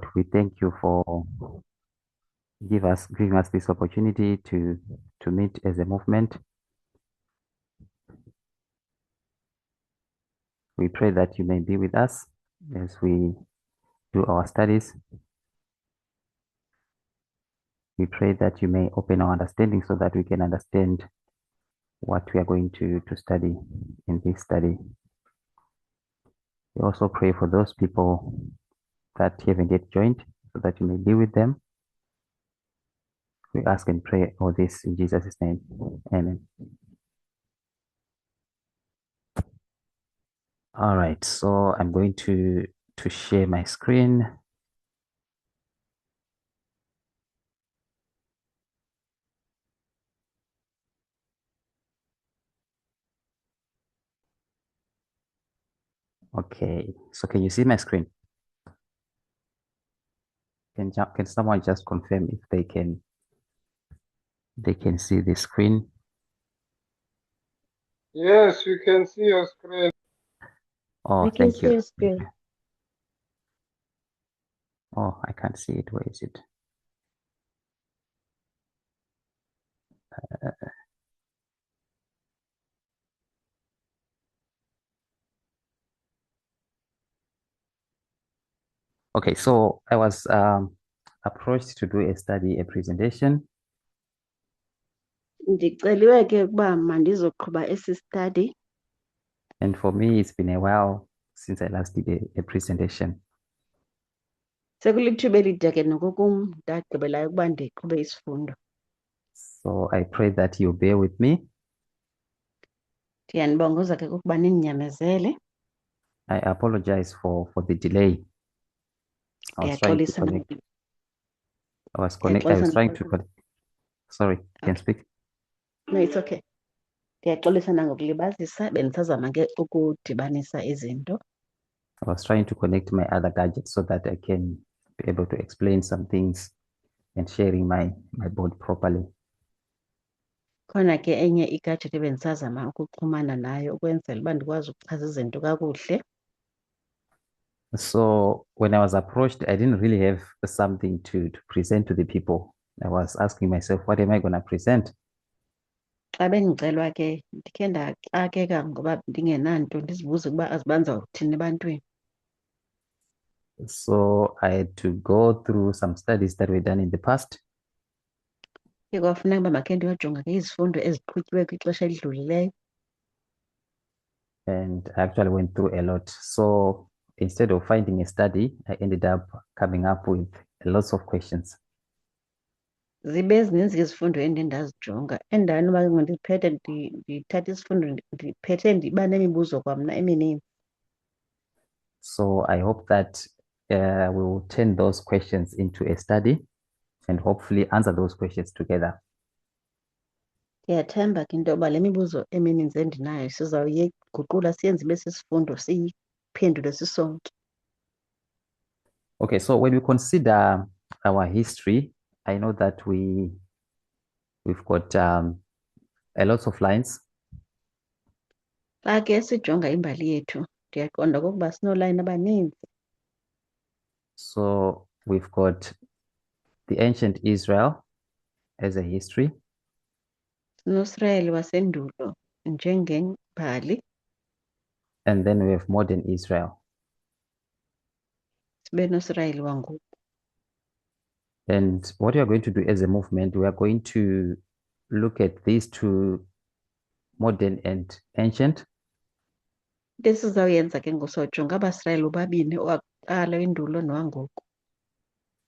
Lord, we thank you for giving us this opportunity to meet as a movement. We pray that you may be with us as we do our studies. We pray that you may open our understanding so that we can understand what we are going to study in this study. We also pray for those people that haven't yet joined so that you may be with them. We ask and pray all this in Jesus' name. Amen. All right, so I'm going to share my screen. Okay, so can you see my screen? Can someone just confirm if they can see the screen? Yes, we can see your screen. Oh, We can thank see you. your screen. Oh, I can't see it. Where is it? Okay, so I was approached to do a presentation, Ndiceliwe ke ukuba mandizoqhuba esi study. and for me, it's been a while since I last did a presentation. Sekulithuba elide ke nokokum ndagqibelayo ukuba ndiqhube isifundo. So I pray that you bear with me. Ndiyanibongoza ke ukuba nindinyamezele. I apologize for the delay. I was trying to Ndiyaxolisa connect. nangoku- I was ndiyaxolisa trying to nangoku- connect. Sorry, can Okay. speak. No, it's okay. Ndiyaxolisa nangokulibazisa bendisazama ke ukudibanisa izinto. I was trying to connect my other gadgets so that I can be able to explain some things and sharing my board properly. Khona ke enye igadget ebendisazama ukuxhumana nayo ukwenzela uba ndikwazi ukuchaza izinto kakuhle. So when I was approached, I didn't really have something to present to the people. I was asking myself, what am I going to present? Xa bendicelwa ke ndikhe ndaxakeka ngoba ndingenanto ndizibuze ukuba azibanza ukuthini ebantwini. So I had to go through some studies that were done in the past. Ke kwafuneka uba makhe ndiyojonga ke izifundo eziqhutyiweyo kwixesha elidlulileyo. And I actually went through a lot. So instead of finding a study, I ended up coming up with lots of questions. Zibe zininzi ke izifundo endiye ndazijonga endani uba ke ndiphethe ndithatha isifundo ndiphethe ndiba nemibuzo kwamna emininzi. So I hope that we will turn those questions into a study and hopefully answer those questions together. Ndiyathemba ke into yoba le mibuzo emininzi endinayo sizawuyiguqula siyenze ibe sisifundo siyiphendule sisonke. Okay, so when we consider our history, I know that we've got a lot of lines. Xa ke sijonga imbali yethu ndiyaqonda okokuba sinoolayini abaninzi. So we've got the ancient Israel as a history. SinoSirayeli wasendulo njengembali, And then we have modern Israel. sibe noSirayeli wangoku. And what we are going to do as a movement, we are going to look at these two, modern and ancient. Into esizawuyenza ke ngosojonga abaSirayeli bobabini owakuqala wendulo nowangoku.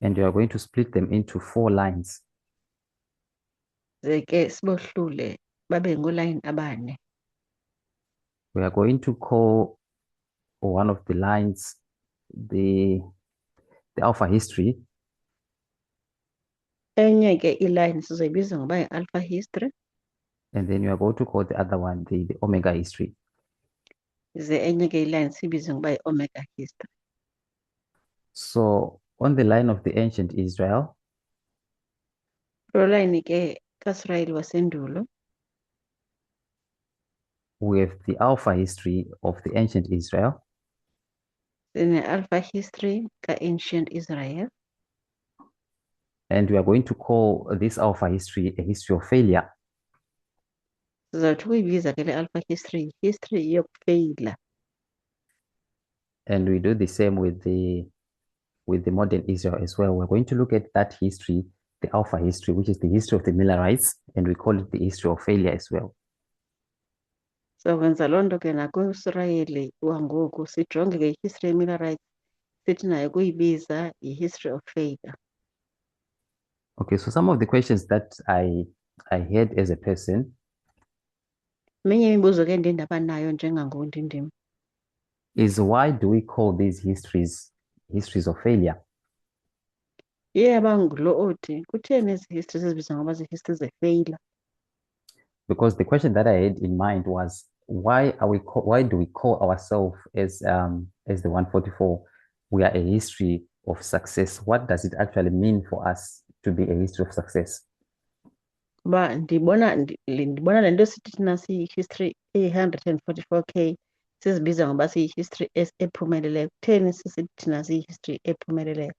And we are going to split them into 4 lines. Ze ke sibohlule babe ngoolayini abane. We are going to call one of the lines the Alpha history. Enye ke ilayini sizoyibiza ngoba yi-alpha history, And then we are going to call the other one the Omega history. ze enye ke ilayini siyibize ngoba yi-omega history. So on the line of the ancient Israel, Loo layini ke kaSirayeli wasendulo we have the Alpha history of the ancient Israel. Sine-alpha history ka-ancient Israel. And we are going to call this alpha history a history of failure. Sizawuthi ukuyibiza ke le alpha history, history yokufeyila. And we do the same with the modern Israel as well. We're going to look at that history, the alpha history, which is the history of the Millerites, and we call it the history of failure as well. Sizokwenza loo nto ke nakwi-Israyeli wangoku sijonge ke i-history ye-Millerites sithi nayo kuyibiza yi-history of failure. Okay, so some of the questions that I had as a person Eminye imibuzo ke ndiye ndaba nayo njengangoku ndindim. is, why do we call these histories of failure? Iye yaba ngulo othi kutheni ezi history sizibiza ngoba zii-history ze-failure. Because the question that I had in mind was, why do we call ourselves as the 144? We are a history of success. What does it actually mean for us to be a history of success? Kuba ndibona le nto sithi thina siyi-history eyi-144K sizibiza ngoba siyi-history ephumeleleyo. Kutheni sisithi thina siyi-history ephumeleleyo?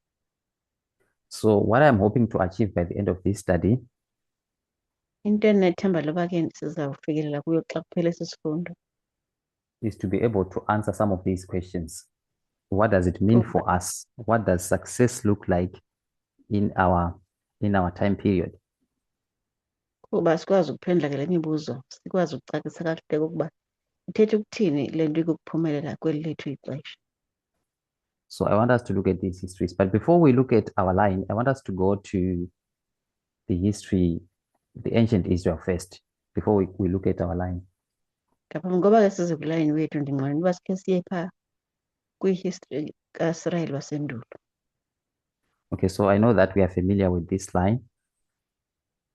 So what I'm hoping to achieve by the end of this study Into endinethemba loba ke sizawufikelela kuyo xa kuphela esi sifundo is to be able to answer some of these questions. What does it mean Okay. for us? What does success look like in our time period? kuba sikwazi ukuphendula ke le mibuzo, sikwazi ukucacisa kakuhle ukuba ithetha ukuthini le nto ikukuphumelela kweli lethu ixesha. So I want us to look at these histories. But before we look at our line, I want us to go to the history, the ancient Israel first, before we look at our line. Ngaphambi koba ke size kulayini wethu ndinqwenela uba sikhe siye phaa kwi-history kaIsrayeli wasendulo. Okay, so I know that we are familiar with this line.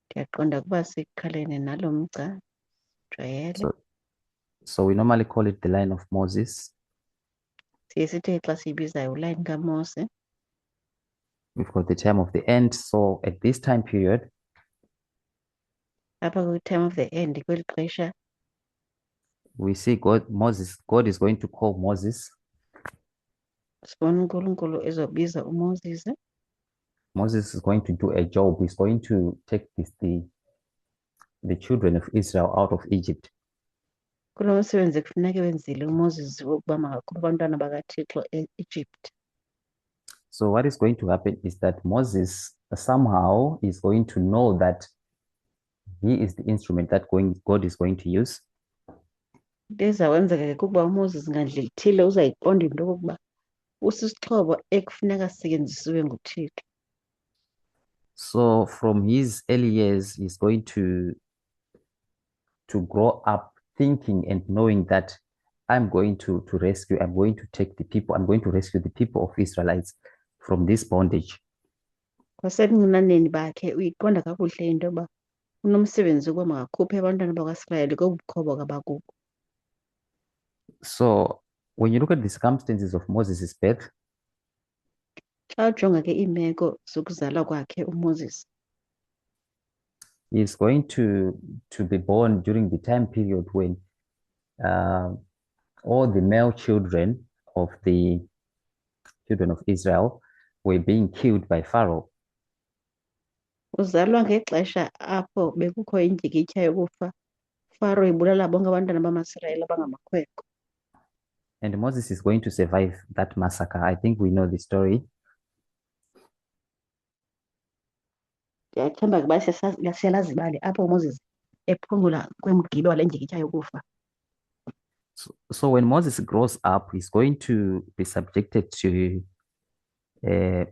Ndiyaqonda ukuba sikhalene nalo mgca, jwayele. So we normally call it the line of Moses. Siye sithe xa siyibizayo ulayini kaMose. We've got the time of the end. So at this time period, Apha kwi-time of the end kweli xesha we see God is going to call Moses. sibona uNkulunkulu ezobiza uMoses. Moses is going to do a job. He's going to take the children of Israel out of Egypt. Kulo msebenzi kufuneka wenzile uMoses wokuba makakhuphe abantwana bakaThixo e-Egypt. So what is going to happen is that Moses somehow is going to know that he is the instrument that God is going to use. Into ezawenzeka ke kukuba uMoses ngandlela ithile uzayiqonda into yokokuba usisixhobo ekufuneka sisetyenzisiwe nguThixo. So from his early years, he's going to grow up thinking and knowing that I'm going to rescue the people of Israelites from this bondage. Kwasebuncinaneni bakhe uyiqonda kakuhle into yoba unomsebenzi wokuba makakhuphe abantwana bakwaIsrayeli kobu buqhoboka bakubo. So when you look at the circumstances of Moses' birth, Xa ujonga ke iimeko zokuzalwa kwakhe uMoses, he's going to be born during the time period when all the male children of the children of Israel were being killed by Pharaoh. uzalwa ngexesha apho bekukho indyikitya yokufa, uFaro ibulala bonke abantwana bamaSirayeli abangamakhwenkwe. And Moses is going to survive that massacre. I think we know the story. Ndiyathemba ke uba siyalazi ibali apho uMoses ephungula kwemgibe wale ndyikitya yokufa. So when Moses grows up, he's going to be subjected to the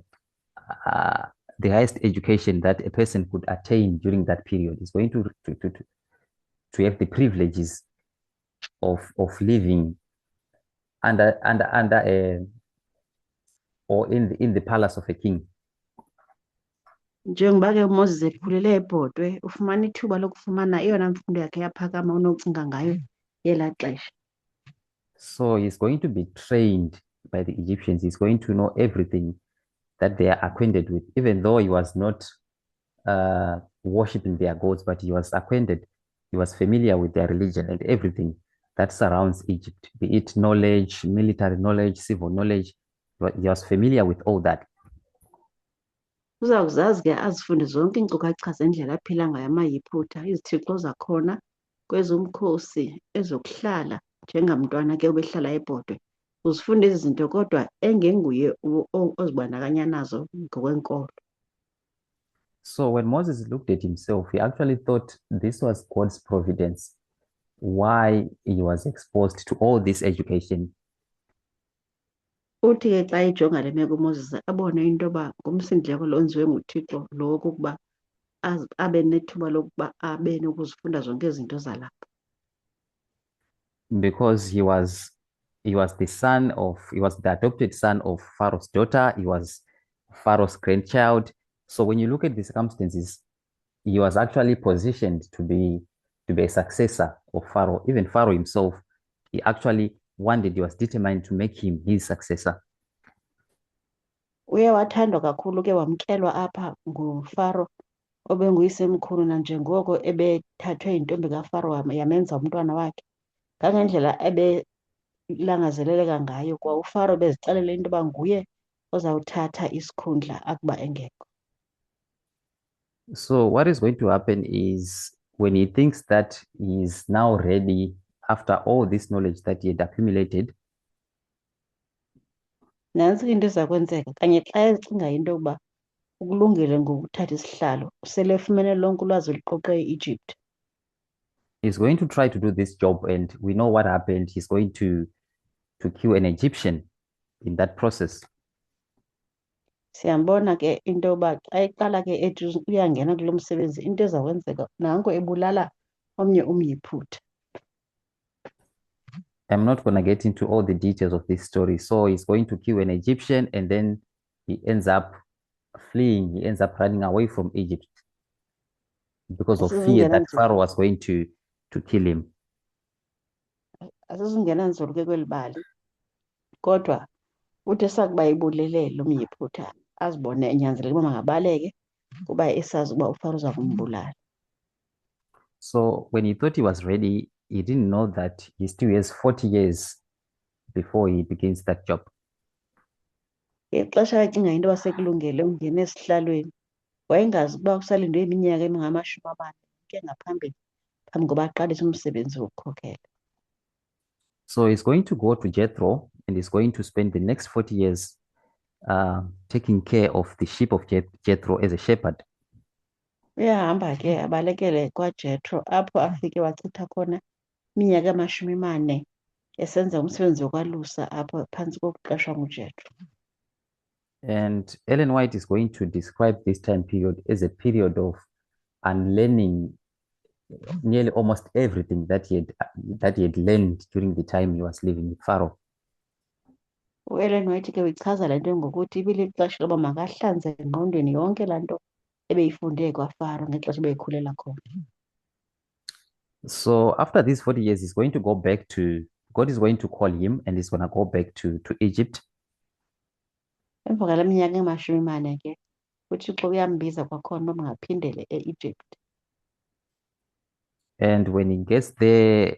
highest education that a person could attain during that period. He's going to have the privileges of living under or in the palace of a king. Njengoba ke uMoses ekhulele ebhodwe ufumana ithuba lokufumana eyona mfundo yakhe yaphakama unocinga ngayo yelaa xesha. So he's going to be trained by the Egyptians. He's going to know everything that they are acquainted with, even though he was not worshiping their gods, but he was acquainted. He was familiar with their religion and everything that surrounds Egypt, be it knowledge, military knowledge, civil knowledge. He was familiar with all that. Uzawuzazi ke azifunde zonke iinkcukacha zendlela aphila ngayo amayiphutha, izithixo zakhona kwezomkhosi, ezokuhlala njengamntwana ke ubehlala ebhodwe. Uzifunde ezi zinto kodwa engenguye ozibandakanya nazo ngokwenkolo. So when Moses looked at himself, he actually thought this was God's providence, why he was exposed to all this education. Uthi ke xa ejonga le meko uMoses abone into yoba ngumsindleko lo wenziwe nguThixo lo wokuba abe nethuba lokuba abe nokuzifunda zonke izinto zalapha. Because he was the adopted son of Pharaoh's daughter. He was Pharaoh's grandchild. So when you look at the circumstances, he was actually positioned to be a successor of Pharaoh. Even Pharaoh himself, he was determined to make him his successor. Uye wathandwa kakhulu ke wamkelwa apha nguFaro obenguyisemkhulu nanjengoko ebethathwe yintombi kaFaro yamenza umntwana wakhe. Kangendlela ebelangazeleleka ngayo kwa uFaro bezixelela into yoba nguye ozawuthatha isikhundla akuba engekho. So what is going to happen is when he thinks that he is now ready after all this knowledge that he had accumulated, Nantsi ke into eza kwenzeka kanye xa ecinga into yokuba ukulungile ngokuthatha isihlalo sele efumene lonke ulwazi oluqoqe e-Egypt. he's going to try to do this job, and we know what happened. He's going to kill an Egyptian in that process. Siyambona ke into yoba xa eqala ke ethi uyangena kulo msebenzi into ezakwenzeka nanko ebulala omnye umyiphutha. I'm not going to get into all the details of this story. So he's going to kill an Egyptian, and then he ends up fleeing. He ends up running away from Egypt because of fear that Pharaoh was going to kill him. Asizungena nzulu ke kweli bali kodwa uthi sakuba ibulele lo myiphutha azibone enyanzeleke uba makabaleke kuba esazi uba uFaro uza kumbulala. So when he thought he was ready, he didn't know that he still has 40 years before he begins that job. Ngexesha acinga into yoba sekulungele ungena esihlalweni wayengazi ukuba kusalindwe iminyaka engamashumi ke ngaphambili phambi koba aqalise umsebenzi wokukhokhela. So he's going to go to Jethro, and he's going to spend the next 40 years taking care of the sheep of Jethro as a shepherd. Uyahamba ke abalekele kwaJethro apho afike wachitha khona iminyaka amashumi 4 esenza umsebenzi wokwalusa apho phantsi kokuqeshwa nguJethro. And Ellen White is going to describe this time period as a period of unlearning nearly almost everything that he had learned during the time he was living with Pharaoh. U-Ellen White ke uyichaza le nto ngokuthi ibilixesha loba makahlanze engqondweni yonke laa nto ebeyifunde kwaFaro ngexesha ebeyikhulela khona. So after these 40 years, he's going to go back to, God is going to call him, and he's going to go back to Egypt. Emva kwala minyaka engamashumi 4 ke uThixo uyambiza kwakhona uba maphindele e-Egypt. And when he gets there,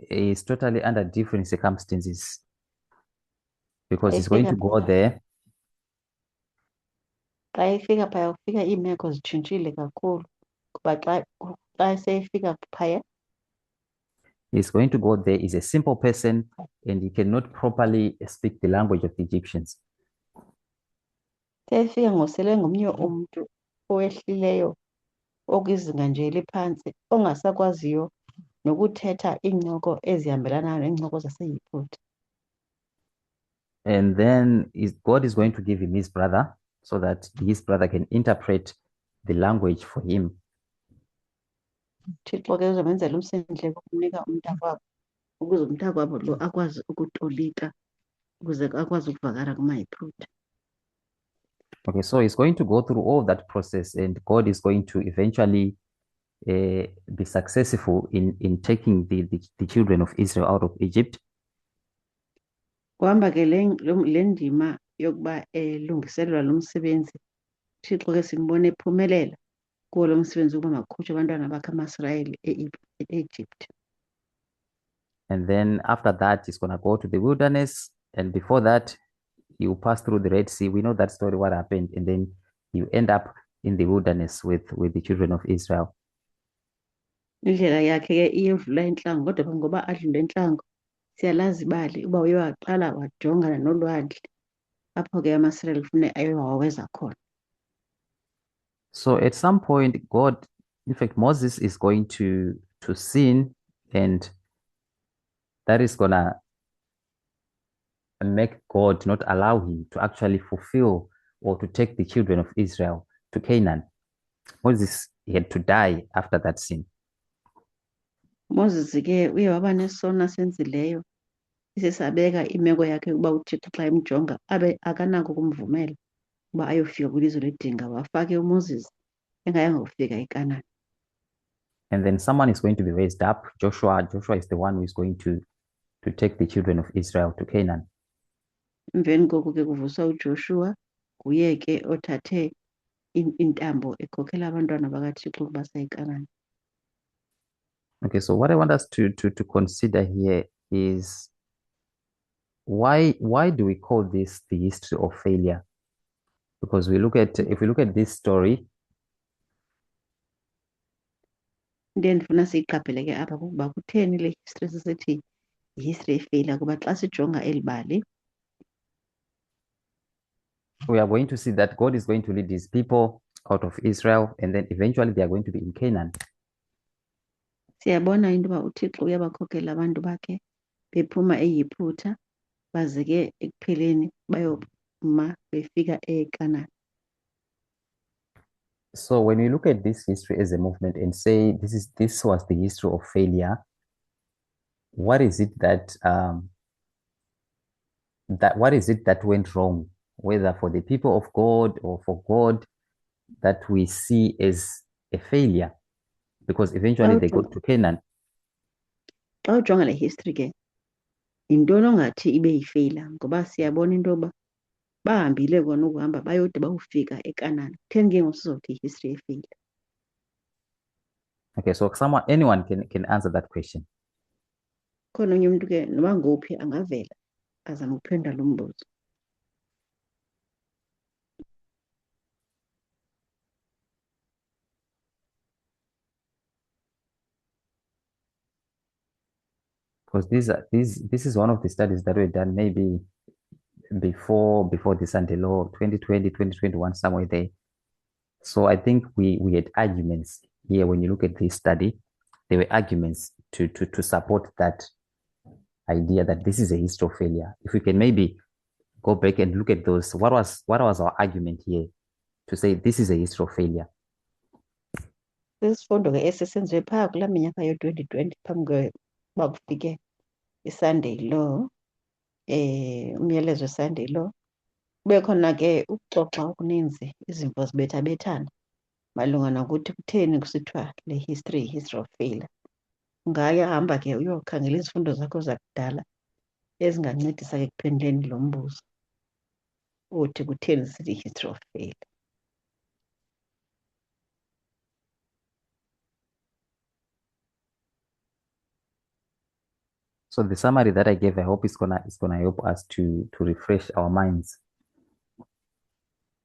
he's totally under different circumstances because he's going to go there. Xa efika phaya ufika iimeko zitshintshile kakhulu kuba xa seyefika phaya he's going to go there. He's a simple person, and he cannot properly speak the language of the Egyptians. Seyefika ngosele ngomnye umntu owehlileyo okwizinga nje eliphantsi ongasakwaziyo nokuthetha iincoko ezihambelana neencoko zaseYiputa. And then God is going to give him his brother so that his brother can interpret the language for him. Thixo ke uzomenzela umsindleko ukumnika umntakwabo ukuze umntakwabo lo akwazi ukutolika ukuze akwazi ukuvakala kumaYiputa. Okay, so he's going to go through all that process, and God is going to eventually be successful in taking the children of Israel out of Egypt. Kuhamba ke le ndima yokuba elungiselelwa lo msebenzi Thixo ke simbone ephumelela kuwo lo msebenzi ukuba makukhutshwe abantwana bakhe amaIsrayeli e-Egypt. And then after that, he's going to go to the wilderness. And before that, you pass through the Red Sea. We know that story, what happened. And then you end up in the wilderness with the children of Israel. Indlela yakhe ke iyodlula intlango, kodwa ngoba adlule intlango siyalazi ibali uba uye waqala wajongana nolwandle apho ke amaSirayeli kufuneka ayowaweza khona. So at some point, God, in fact, Moses is going to sin, and that is gonna make God not allow him to actually fulfill or to take the children of Israel to Canaan. Moses had to die after that sin. Moses ke uye waba nesono asenzileyo isesabeka imeko yakhe ukuba uThixo xa emjonga abe akanako ukumvumela uba ayofika kwilizwe ledinga, wafake uMoses engayanga kufika eKanani. And then someone is going to be raised up. Joshua is the one who is going to take the children of Israel to Canaan. Emveni koku ke kuvuswa uJoshua, nguye ke othathe intambo ekhokhela abantwana bakaThixo ukubasa eKanani. Okay, so what I want us to consider here is why do we call this the history of failure? Because if we look at this story, Into endifuna siyiqaphele ke apha kukuba kutheni le history sisithi yi-history efailure, kuba xa sijonga eli bali we are going to see that God is going to lead his people out of Israel, and then eventually they are going to be in Canaan. siyabona into yoba uThixo uyabakhokela abantu bakhe bephuma eYiphutha baze ke ekupheleni bayoma befika eKanani. So when we look at this history as a movement and say this was the history of failure, what is it that went wrong, whether for the people of God or for God, that we see as a failure? Because eventually they go to Canaan. Xa ujonga le history ke yintoni ongathi ibe yifeyila, ngoba siyabona into yoba bahambile kona ukuhamba bayode bayofika eKanani. Kutheni ke ngoku sizothi yi-history efeyila? Okay, so anyone can answer that question. Khona onye umntu ke noba ngophi angavela azame ukuphendula lo mbuzo. Because this is one of the studies that were done maybe before the Sunday Law, 2020, 2021, somewhere there. So I think we had arguments here. When you look at this study, there were arguments to support that idea that this is a history of failure. If we can maybe go back and look at those, what was our argument here to say this is a history of failure? Sisifundo ke esisenziwe phaa kulaa minyaka yo-2020 phambi koba kufike iSunday Law, umyalezo weSunday Law. Kube khona ke ukuxoxa okuninzi, izimvo zibethabethana malunga nokuthi kutheni kusithiwa le history of failure. Ungahamba ke uyokhangela izifundo zakho zakudala ezingancedisa ke kuphenduleni lo mbuzo uthi kutheni sithi history of failure. So the summary that I gave, I hope is gonna help us to refresh our minds.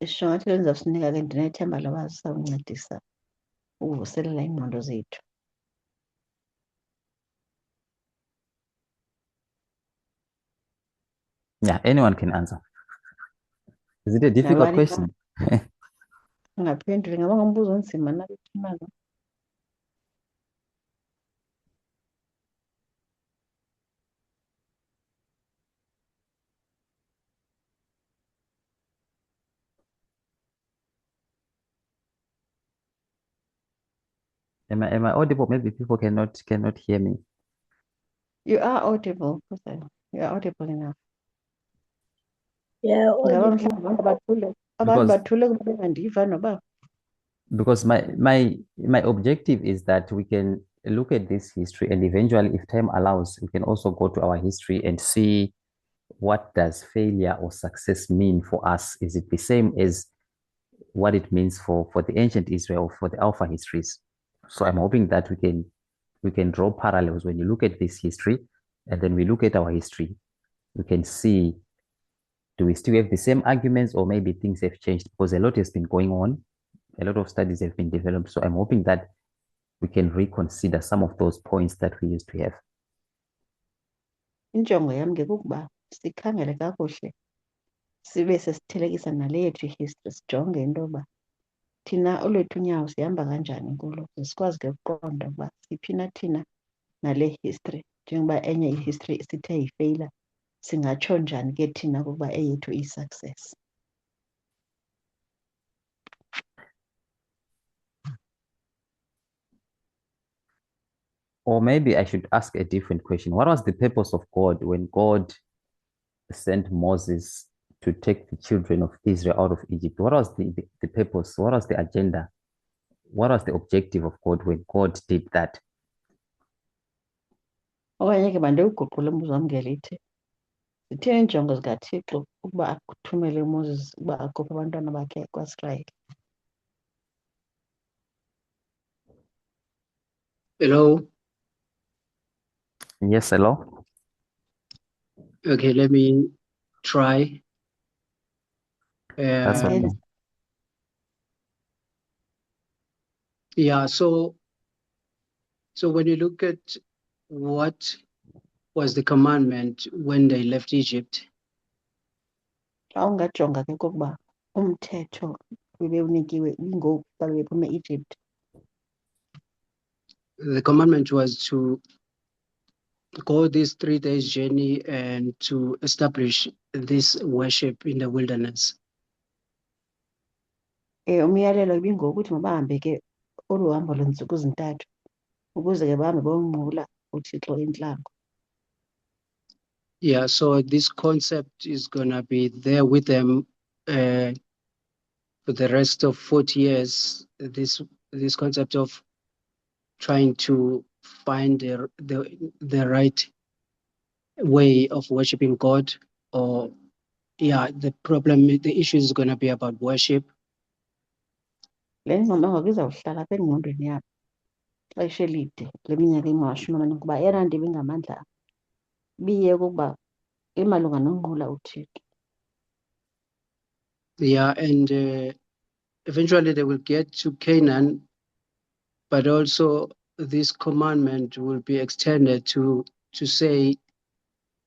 Isho ngathi lizawusinika ke ndinethemba loba zizawuncedisa ukuvuselela iingqondo zethu. Yeah, anyone can answer. Is it a difficult Nabani question? angaphendula, ingaba ngumbuzo onzima nakuthina. Am I audible? Maybe people cannot hear me. You are audible, Kusela. You are audible enough. Yeah, Ingaba audible. mhlawumbi abantu bathule Because- bathule kuba bengandiva noba. Because my objective is that we can look at this history, and eventually, if time allows, we can also go to our history and see what does failure or success mean for us. Is it the same as what it means for the ancient Israel, for the Alpha histories? So I'm hoping that we can draw parallels when you look at this history and then we look at our history, we can see, do we still have the same arguments, or maybe things have changed? Because a lot has been going on, a lot of studies have been developed. So I'm hoping that we can reconsider some of those points that we used to have. Injongo yam ke kukuba sikhangele kakuhle sibe sesithelekisa nale yethu i-history, sijonge into yoba thina olwethu unyawo sihamba kanjani kulo, sikwazi ke ukuqonda ukuba siphi na thina nale history, njengoba enye i-history sithe yifeyila, singatsho njani ke thina kuba eyethu iyi-success. Or maybe I should ask a different question. What was the purpose of God when God sent Moses to take the children of Israel out of Egypt? What was the purpose? What was the agenda? What was the objective of God when God did that? Okanye ke mandiwuguqule umbuzo wam ngelithi, zithini iinjongo zikaThixo ukuba akuthumele uMoses ukuba akhuphe abantwana bakhe kwaSirayeli? Hello. Yes, hello. Okay, let me try. That's okay. Yeah, so when you look at what was the commandment when they left Egypt, Xa ungajonga ke kokuba umthetho bebewunikiwe ingoku xa bephuma e-Egypt, the commandment was to go this 3 days journey and to establish this worship in the wilderness. umyalelo ibingoku ukuthi mabahambe ke olu hambo lweentsuku zintathu ukuze ke bahambe bayonqula uThixo intlango. Yeah, so this concept is gonna be there with them for the rest of 40 years. This concept of trying to find the right way of worshiping God, or the issue is going to be about worship. Le ngxoxo ngoku izawuhlala apha engqondweni yabo ixesha elide, le minyaka ingama-40 kuba eyona nto ibingamandla biye kukuba imalunga nonqula uThixo. Yeah, and eventually they will get to Canaan, but also this commandment will be extended to say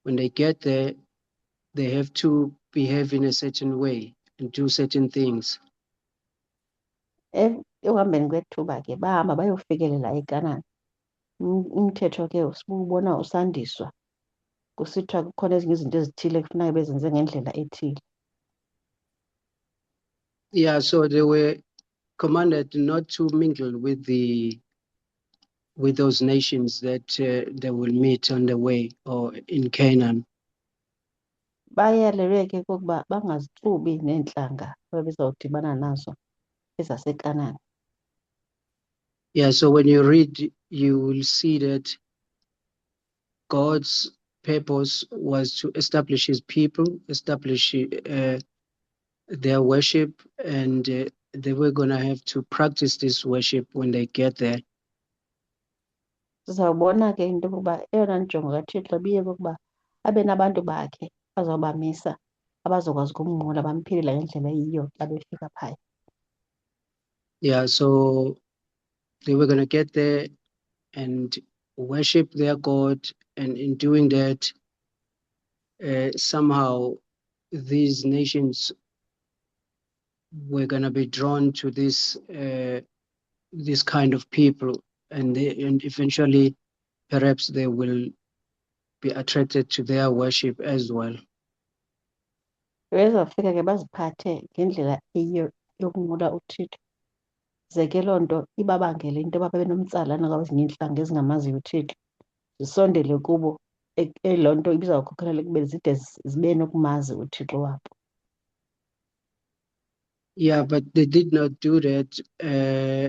when they get there, they have to behave in a certain way and do certain things. Ekuhambeni kwethuba ke bahamba bayofikelela eKanani. Umthetho ke sibubona usandiswa, kusithiwa kukhona ezinye izinto ezithile kufuneka bezenze ngendlela ethile. Yeah, so they were commanded not to mingle with those nations that they will meet on the way or in Canaan. Bayalelwe ke kokuba bangazixubi neentlanga ababezawudibana nazo ezaseKanani. Yeah, so when you read, you will see that God's purpose was to establish his people, establish their worship, and they were going to have to practice this worship when they get there. Sizawubona ke into yokuba eyona njongo kaThixo biye kokuba abe nabantu bakhe azawubamisa abazokwazi ukumnqula bamphilela ngendlela eyiyo xa befika phaya. Yeah, so they were going to get there and worship their God, and in doing that, somehow these nations were going to be drawn to this kind of people, and eventually perhaps they will be attracted to their worship as well. Bezawufika ke baziphathe ngendlela eyiyo yokunqula uThixo. Ze ke loo nto ibabangele into yoba babe nomtsalane kwezinye iintlanga ezingamaziyo uThixo, zisondele kubo. Loo nto ibizawukhokhelela kube zide zibe nokumazi uThixo wabo. Yeah, but they did not do that.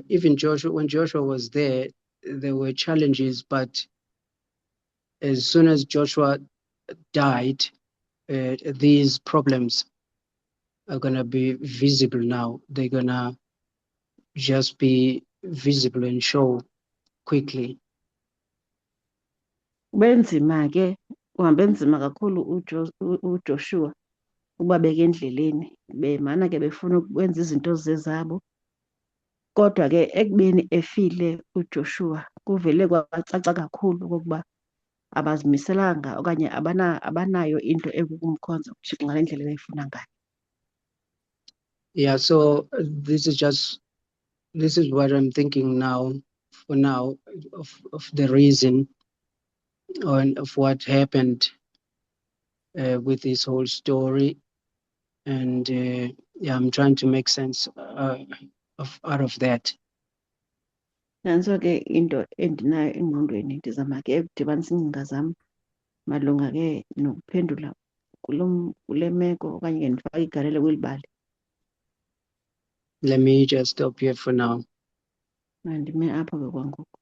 Even when Joshua was there were challenges, but as soon as Joshua died, these problems are going to be visible now. They're going to just be visible and show quickly. benzima ke uhambe nzima kakhulu uJoshua ubabeka endleleni bemana ke befuna ukwenza izinto zezabo, kodwa ke ekubeni efile uJoshua kuvele kwacaca kakhulu okokuba abazimiselanga okanye abanayo into ekukumkhonza uThixo ngale ndlela ebeyifuna ngayo. Yeah, so this is what I'm thinking now, for now, of the reason and of what happened with this whole story. And yeah, I'm trying to make sense out of that. Nanso ke into endinayo engqondweni ndizama ke ukudibanisa iingcinga zam malunga ke nokuphendula kule meko okanye ke ndifake igalelo kweli bali. Let me just stop here for now. Mandime apho ke kwangoku.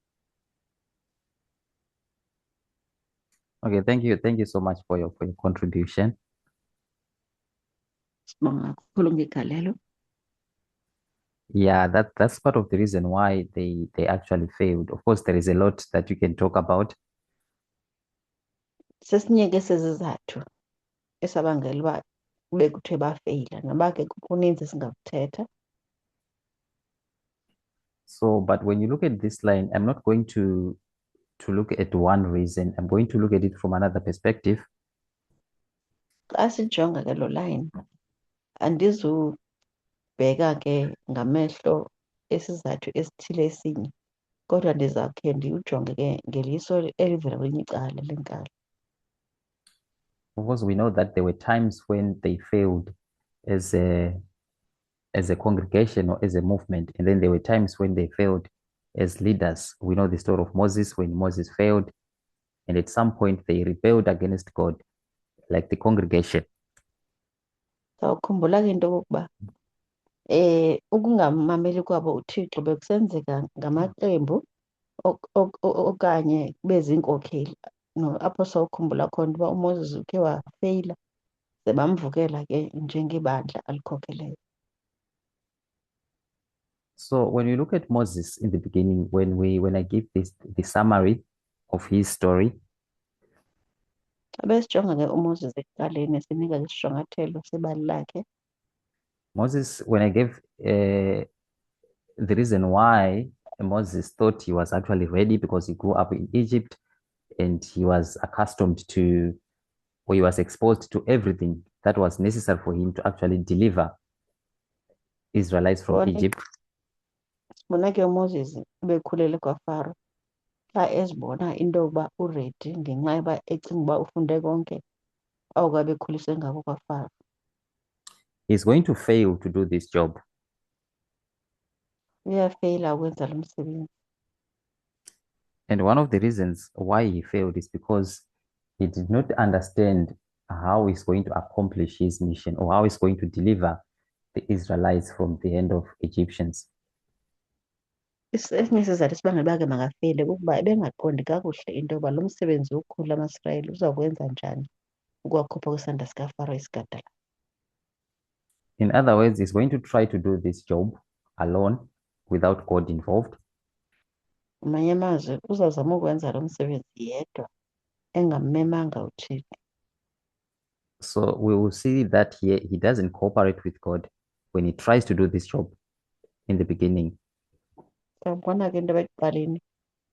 Okay, thank you so much for your contribution. Sibonga kakhulu ngegalelo. Yeah, that's part of the reason why they actually failed. Of course, there is a lot that you can talk about. Sesinye ke sezizathu esabangela uba kube kuthiwe bafeyila noba ke kuninzi singakuthetha. So, but when you look at this line, I'm not going to look at one reason. I'm going to look at it from another perspective. Xa sijonga ke lo line andizubheka ke ngamehlo esizathu esithile esinye, kodwa ndizawukhe ndiwujonge ke ngeliso elivela kwelinye icala lenkalo. Of course, we know that there were times when they failed as a congregation or as a movement, and then there were times when they failed as leaders. We know the story of Moses, when Moses failed, and at some point they rebelled against God, like the congregation. Sawukhumbula ke into okokuba ukungamameli kwabo uThixo bekusenzeka ngamaqembu okanye bezinkokheli. No, apho sawukhumbula khona uba uMoses ukhe wafeyila ze bamvukela ke njengebandla alikhokheleyo. So when we look at Moses in the beginning, when I give the summary of his story, Abesijonga ke uMoses ekuqaleni sinika ke isishwankathelo sebali lakhe. Moses, when I gave the reason why Moses thought he was actually ready because he grew up in Egypt and he was accustomed to, or he was exposed to everything that was necessary for him to actually deliver Israelites from Egypt. Bona ke uMoses bekhulele kwaFaro xa ezibona into yokuba uredi ngenxa yoba ecinga uba ufunde konke oko abekhuliswe ngako kwaFaro. He's going to fail to do this job. Uyafeyila ukwenza lo msebenzi. And one of the reasons why he failed is because he did not understand how he's going to accomplish his mission or how he's going to deliver the Israelites from the hand of Egyptians. Esinye isizathu esibangela uba ke makafeyile kukuba ebengaqondi kakuhle into yoba lo msebenzi wokukhulula amaSirayeli uzawukwenza njani ukuwakhupha kwisandla sikaFaro esigadala. In other words, he's going to try to do this job alone without God involved. Ngamanye amazwi uzawuzama ukwenza lo msebenzi yedwa engammemanga uThixo. So we will see that he doesn't cooperate with God when he tries to do this job in the beginning. Sawubona ke into abekuqaleni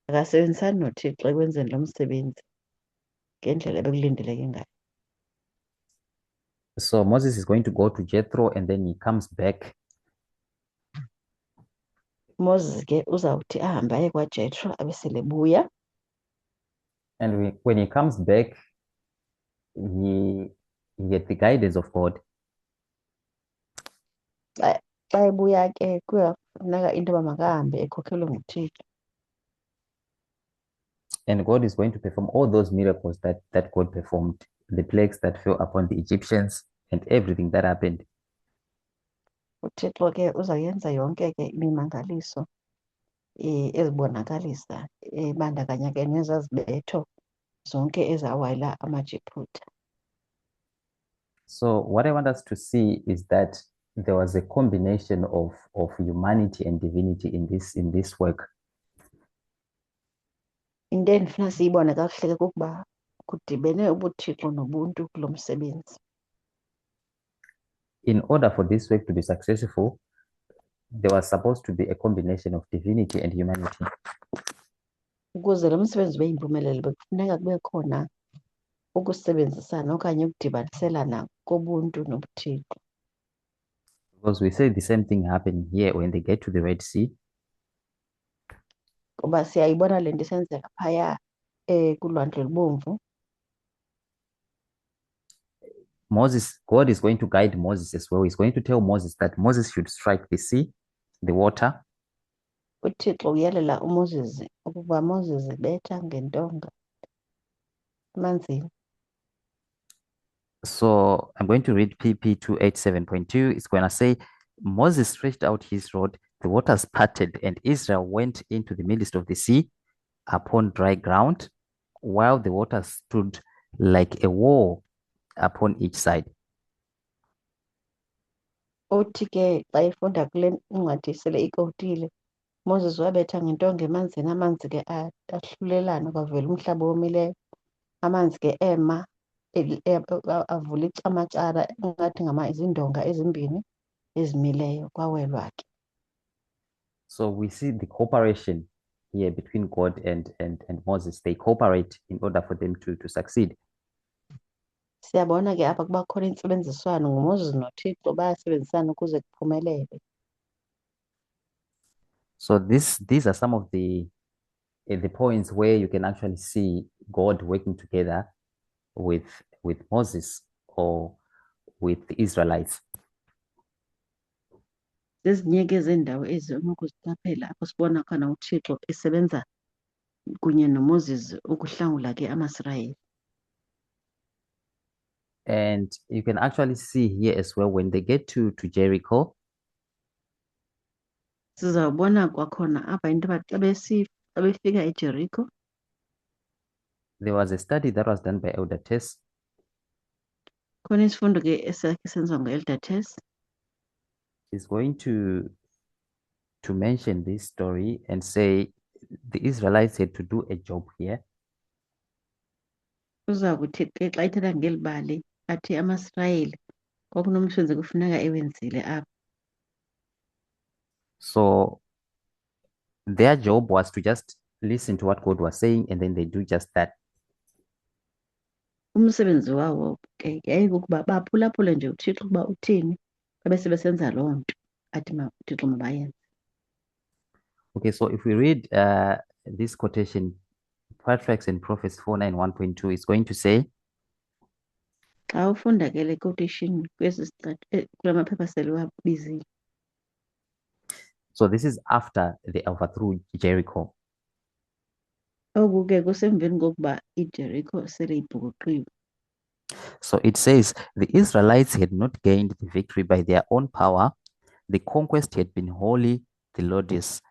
akasebenzisani noThixo ekwenzeni lo msebenzi ngendlela ebekulindeleke ngayo. So Moses is going to go to Jethro and then he comes back. Moses ke uzawuthi ahambe aye kwaJethro abeselebuya. And when he comes back, he gets the guidance of God. Xa ebuya ke kuyafuneka into yoba makahambe ekhokhelwe nguThixo. And God is going to perform all those miracles that God performed, the plagues that fell upon the Egyptians and everything that happened. uThixo ke uzawuyenza yonke ke imimangaliso ezibonakalisa ebandakanya ke nezazibetho zonke ezawayila amaJephutha. So what I want us to see is that there was a combination of humanity and divinity in this work. into endifuna siyibone kakuhle ke kukuba kudibene ubuthixo nobuntu kulo msebenzi. In order for this work to be successful, there was supposed to be a combination of divinity and humanity. Ukuze lo msebenzi ube yimpumelelo bekufuneka kube khona ukusebenzisana okanye ukudibaniselana kobuntu nobuthixo. Because we say the same thing happened here when they get to the Red Sea. Ngoba siyayibona le nto isenzeka phaya kuLwandle Lubomvu. God is going to guide Moses as well. He's going to tell Moses that Moses should strike the sea, the water. UThixo uyelela uMoses ukuba Moses betha ngentonga emanzini. So I'm going to read PP 287.2. It's going to say, Moses stretched out his rod, the waters parted, and Israel went into the midst of the sea upon dry ground, while the waters stood like a wall upon each side. Uthi ke xa ifunda kule ncwadi sele ikotile, Moses wabetha ngentonga emanzini, amanzi ke ahlulelana kwavela umhlaba omileyo, amanzi ke ema avula icamacala ngathi izindonga ezimbini ezimileyo kwawelwa ke. So we see the cooperation here between God and Moses. They cooperate in order for them to succeed. Siyabona ke apha kuba khona intsebenziswano nguMoses noThixo bayasebenzisana ukuze kuphumelele. So these are some of the points where you can actually see God working together with Moses or with the Israelites. Zezinye ke zendawo ezi onokuziqaphela apho sibona khona uThixo esebenza kunye noMoses ukuhlangula ke amaSirayeli. And you can actually see here as well when they get to Jericho. Sizawubona kwakhona apha into xa befika eJericho. There was a study that was done by Elder Tess. Khona isifundo ke esakhe senziwa ngu-Elder Tess. He's going to mention this story and say the Israelites had to do a job here. Uza kuthi ke xa ithetha ngeli bali athi amaSirayeli kwakunomsebenzi kufuneka ewenzile apha. So their job was to just listen to what God was saying and then they do just that. Umsebenzi wawo ke yayikukuba baphulaphule nje uThixo ukuba uthini babe sebesenza loo nto athi uThixo mabayenze. Okay, so if we read this quotation, Patriarchs and Prophets 491.2, it's going to say, Xa ufunda ke le quotation kula maphepha sele wabizile. So this is after they overthrew Jericho. Oku ke kusemveni kokuba iJericho sele ibhukuqiwe. So it says, the Israelites had not gained the victory by their own power. The conquest had been wholly the Lord's.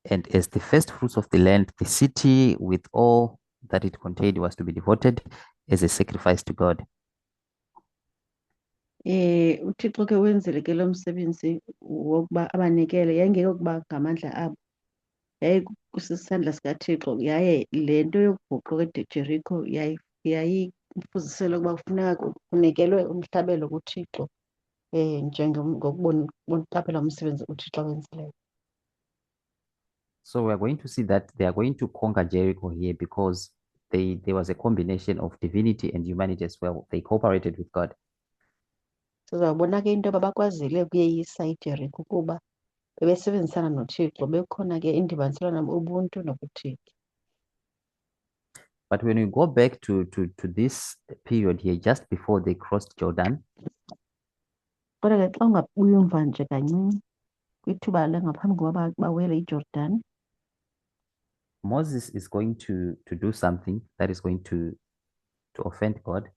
And as the first fruits of the land, the city with all that it contained was to be devoted as a sacrifice to God. uThixo ke wenzele ke lo msebenzi wokuba abanikele yayingeyokuba ngamandla abo, yayikusisandla sikaThixo, yaye le nto yokubhuqa kweJericho yayifuzisela ukuba kufuneka kunikelwe umhlabelo kuThixo ngokuqaphela umsebenzi uThixo awenzileyo. So we are going to see that they are going to conquer Jericho here because there was a combination of divinity and humanity as well. They cooperated with God. Sizawubona ke into yoba bakwazile ukuyeyisa iJericho kuba bebesebenzisana noThixo, bekhona ke indibaniselwano ubuntu nobuThixo. But when we go back to this period here, just before they crossed Jordan, Kodwa ke xa ungabuya umva nje kancinci kwithuba langaphambi kokuba bawele iJordan, Moses is going to do something that is going to offend God.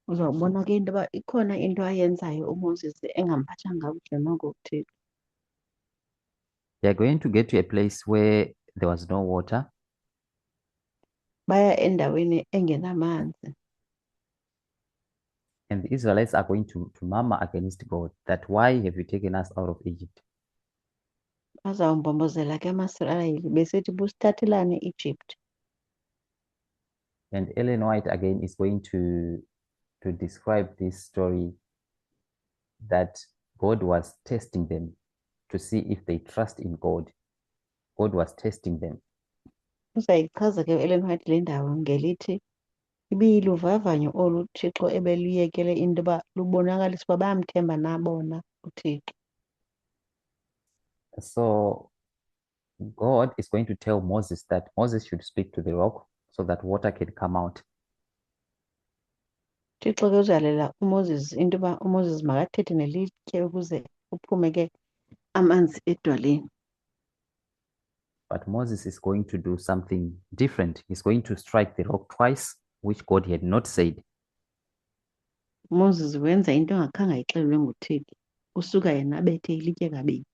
uzawubona ke into yoba ikhona into ayenzayo uMoses engamphathanga kakuhle noko uThixo. They are going to get to a place where there was no water. Baya endaweni engenamanzi. And the Israelites are going to murmur against God that why have you taken us out of Egypt? Bazawumbombozela ke amaSirayeli besithi busithathelane eEgypt. And Ellen White again is going to describe this story that God was testing them to see if they trust in God. God was testing them. Uzayichaza ke u-Ellen White le ndawo ngelithi ibiluvavanyo olu Thixo ebeluyekele into yoba lubonakalisa uba bayamthemba na bona uThixo. So God is going to tell Moses that Moses should speak to the rock so that water can come out. Thixo ke uzalela uMoses into yoba uMoses makathethe nelitye ukuze kuphume ke amanzi edwaleni. But Moses is going to do something different. He's going to strike the rock twice, which God had not said. Moses wenza into engakhange ayixelelwe nguThixo. Usuka yena abethe ilitye kabini.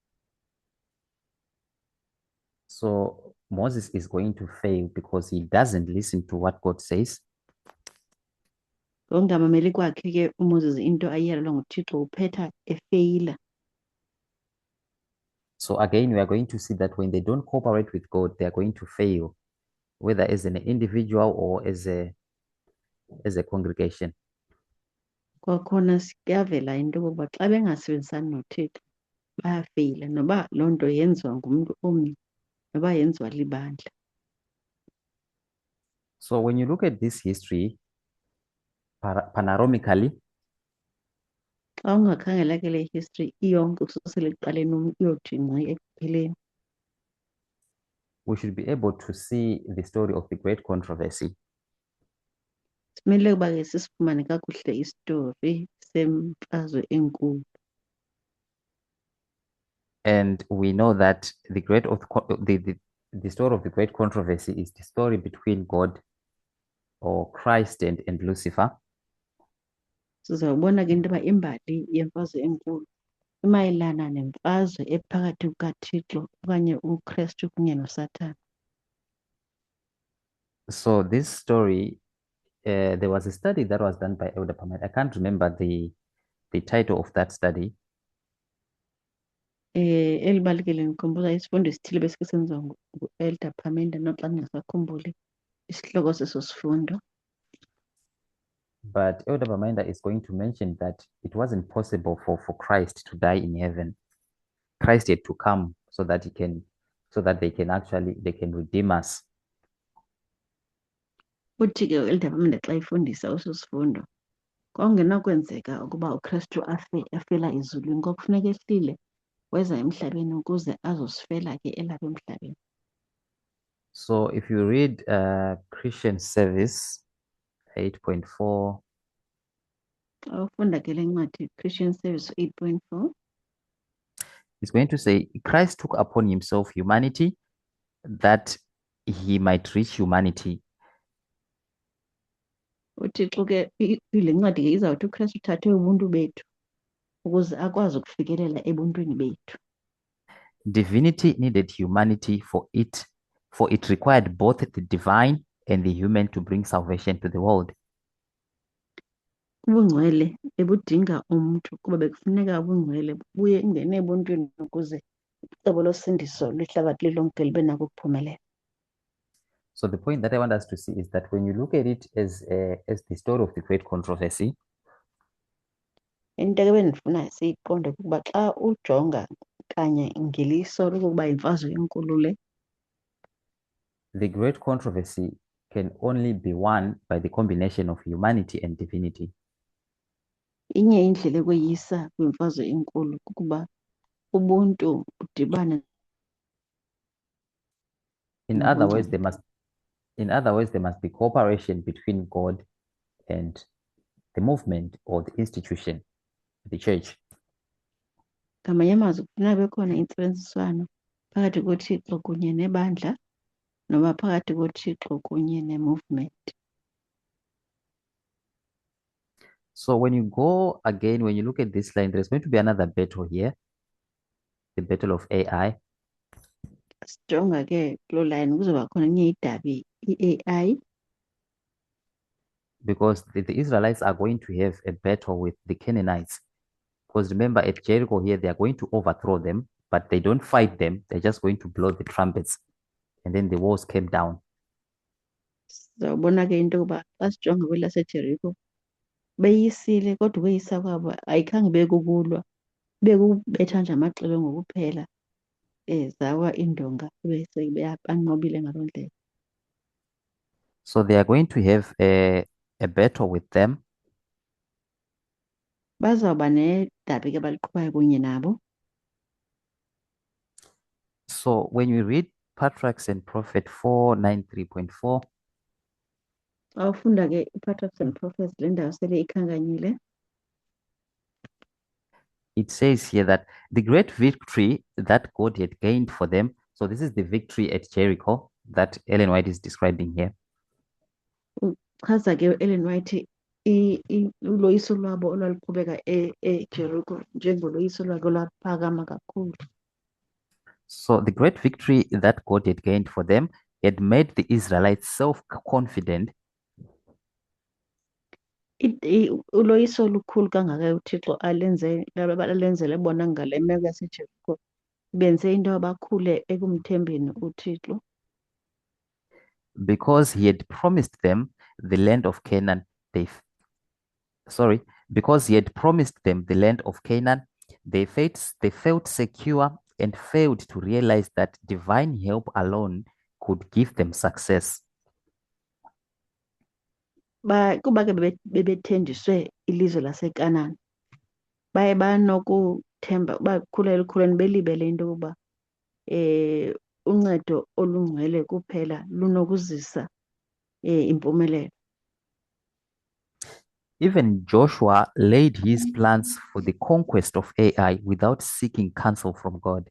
So Moses is going to fail because he doesn't listen to what God says. Ngongamameli kwakhe ke uMoses into ayiyalelwa nguThixo uphetha efeyila. So again, we are going to see that when they don't cooperate with God, they are going to fail, whether as an individual or as a congregation. Kwakhona kuyavela into yokokuba xa bengasebenzisani noThixo bayafeyila noba loo nto yenziwa ngumntu omnye noba yenziwa libandla. So when you look at this history panoramically, Xa ungakhangela ke le history iyonke ususela ekuqaleni uyothi ngqi ekupheleni, we should be able to see the story of the great controversy. simele ukuba ke sisifumane kakuhle isitori semfazwe enkulu. And we know that the story of the great controversy is the story between God or Christ and Lucifer. Sizawubona ke into yoba imbali yemfazwe enkulu imayelana nemfazwe ephakathi kukaThixo okanye uKristu kunye noSathane. So this story, there was a study that was done by Elder Pamela. I can't remember the title of that study. Elibalulekile ngikhumbula isifundo esithile besike senziwa ngu-Elder Pamela noxa ndingasakhumbuli isihloko seso sifundo. But Elder Pamela is going to mention that it wasn't possible for Christ to die in heaven. Christ had to come so that they can redeem us. Uthi ke u-Elder Pamela xa ifundisa eso sifundo kwakungenakwenzeka ukuba uKristu afela ezulwini, kwakufuneka ehlile weza emhlabeni ukuze azosifela ke elapha emhlabeni. So if you read Christian Service 8.4, Xa ufunda ke le ncwadi Christian Service 8.4, it's going to say Christ took upon himself humanity that he might reach humanity. uThixo ke le ncwadi ke izawuthi uKristu uthathe ubuntu bethu ukuze akwazi ukufikelela ebuntwini bethu. Divinity needed humanity for it required both the divine and the human to bring salvation to the world. Ubungcwele ebudinga umntu kuba bekufuneka ubungcwele buye ingene ebuntwini ukuze icebo losindiso lwehlabathi lilonke libe nako ukuphumelela. So the point that I want us to see is that when you look at it as the story of the great controversy, Into ke bendifuna siyiqonde kukuba xa ujonga kanye ngeliso lokuba imfazwe enkulu le, the great controversy can only be won by the combination of humanity and divinity. inye indlela ekweyisa kwimfazwe enkulu kukuba ubuntu udibane. In other words, there must be cooperation between God and the movement or the institution, the church. Ngamanye amazwi kufuneka bekhona intsebenziswano phakathi koThixo kunye nebandla noba phakathi koThixo kunye ne-movement. So when you look at this line, there's going to be another battle here, the battle of AI. Sijonga ke kuloo line kuzoba khona enye idabi i-AI, because the Israelites are going to have a battle with the Canaanites. Because remember, at Jericho here, they are going to overthrow them, but they don't fight them. They're just going to blow the trumpets. And then the walls came down. Sizawubona ke into yokuba xa sijonga kwelaseJeriko beyisile, kodwa ukweyisa kwabo ayikhange ibe kukulwa, ibe kukubetha nje amaxilongo kuphela. Zawa indonga bese banqobile ngaloo ndlela. So they are going to have a battle with them. Bazawuba nedabi ke baliqhubayo kunye nabo. So when you read Patriarchs and Prophet 493.4, Xa ufunda ke iPatriarchs and Prophets le ndawo sele ikhankanyile. it says here that the great victory that God had gained for them. So this is the victory at Jericho that Ellen White is describing here. Chaza ke Ellen White uloyiso lwabo olwaluqhubeka eJericho njengoloyiso lwabo lwaphakama kakhulu. So the great victory that God had gained for them had made the Israelites self-confident. Uloyiso olukhulu kangaka uThixo alenzele bona ngale meko yaseJericho benze into abakhule ekumthembeni uThixo. Because he had promised them the land of Canaan. Because he had promised them the land of Canaan, they felt secure and failed to realize that divine help alone could give them success. Kuba ke bebethenjiswe ilizwe laseKanani, baye banokuthemba bakhulele ekhuleni belibele into yokuba uncedo olungcwele kuphela lunokuzisa impumelelo. Even Joshua laid his plans for the conquest of Ai without seeking counsel from God.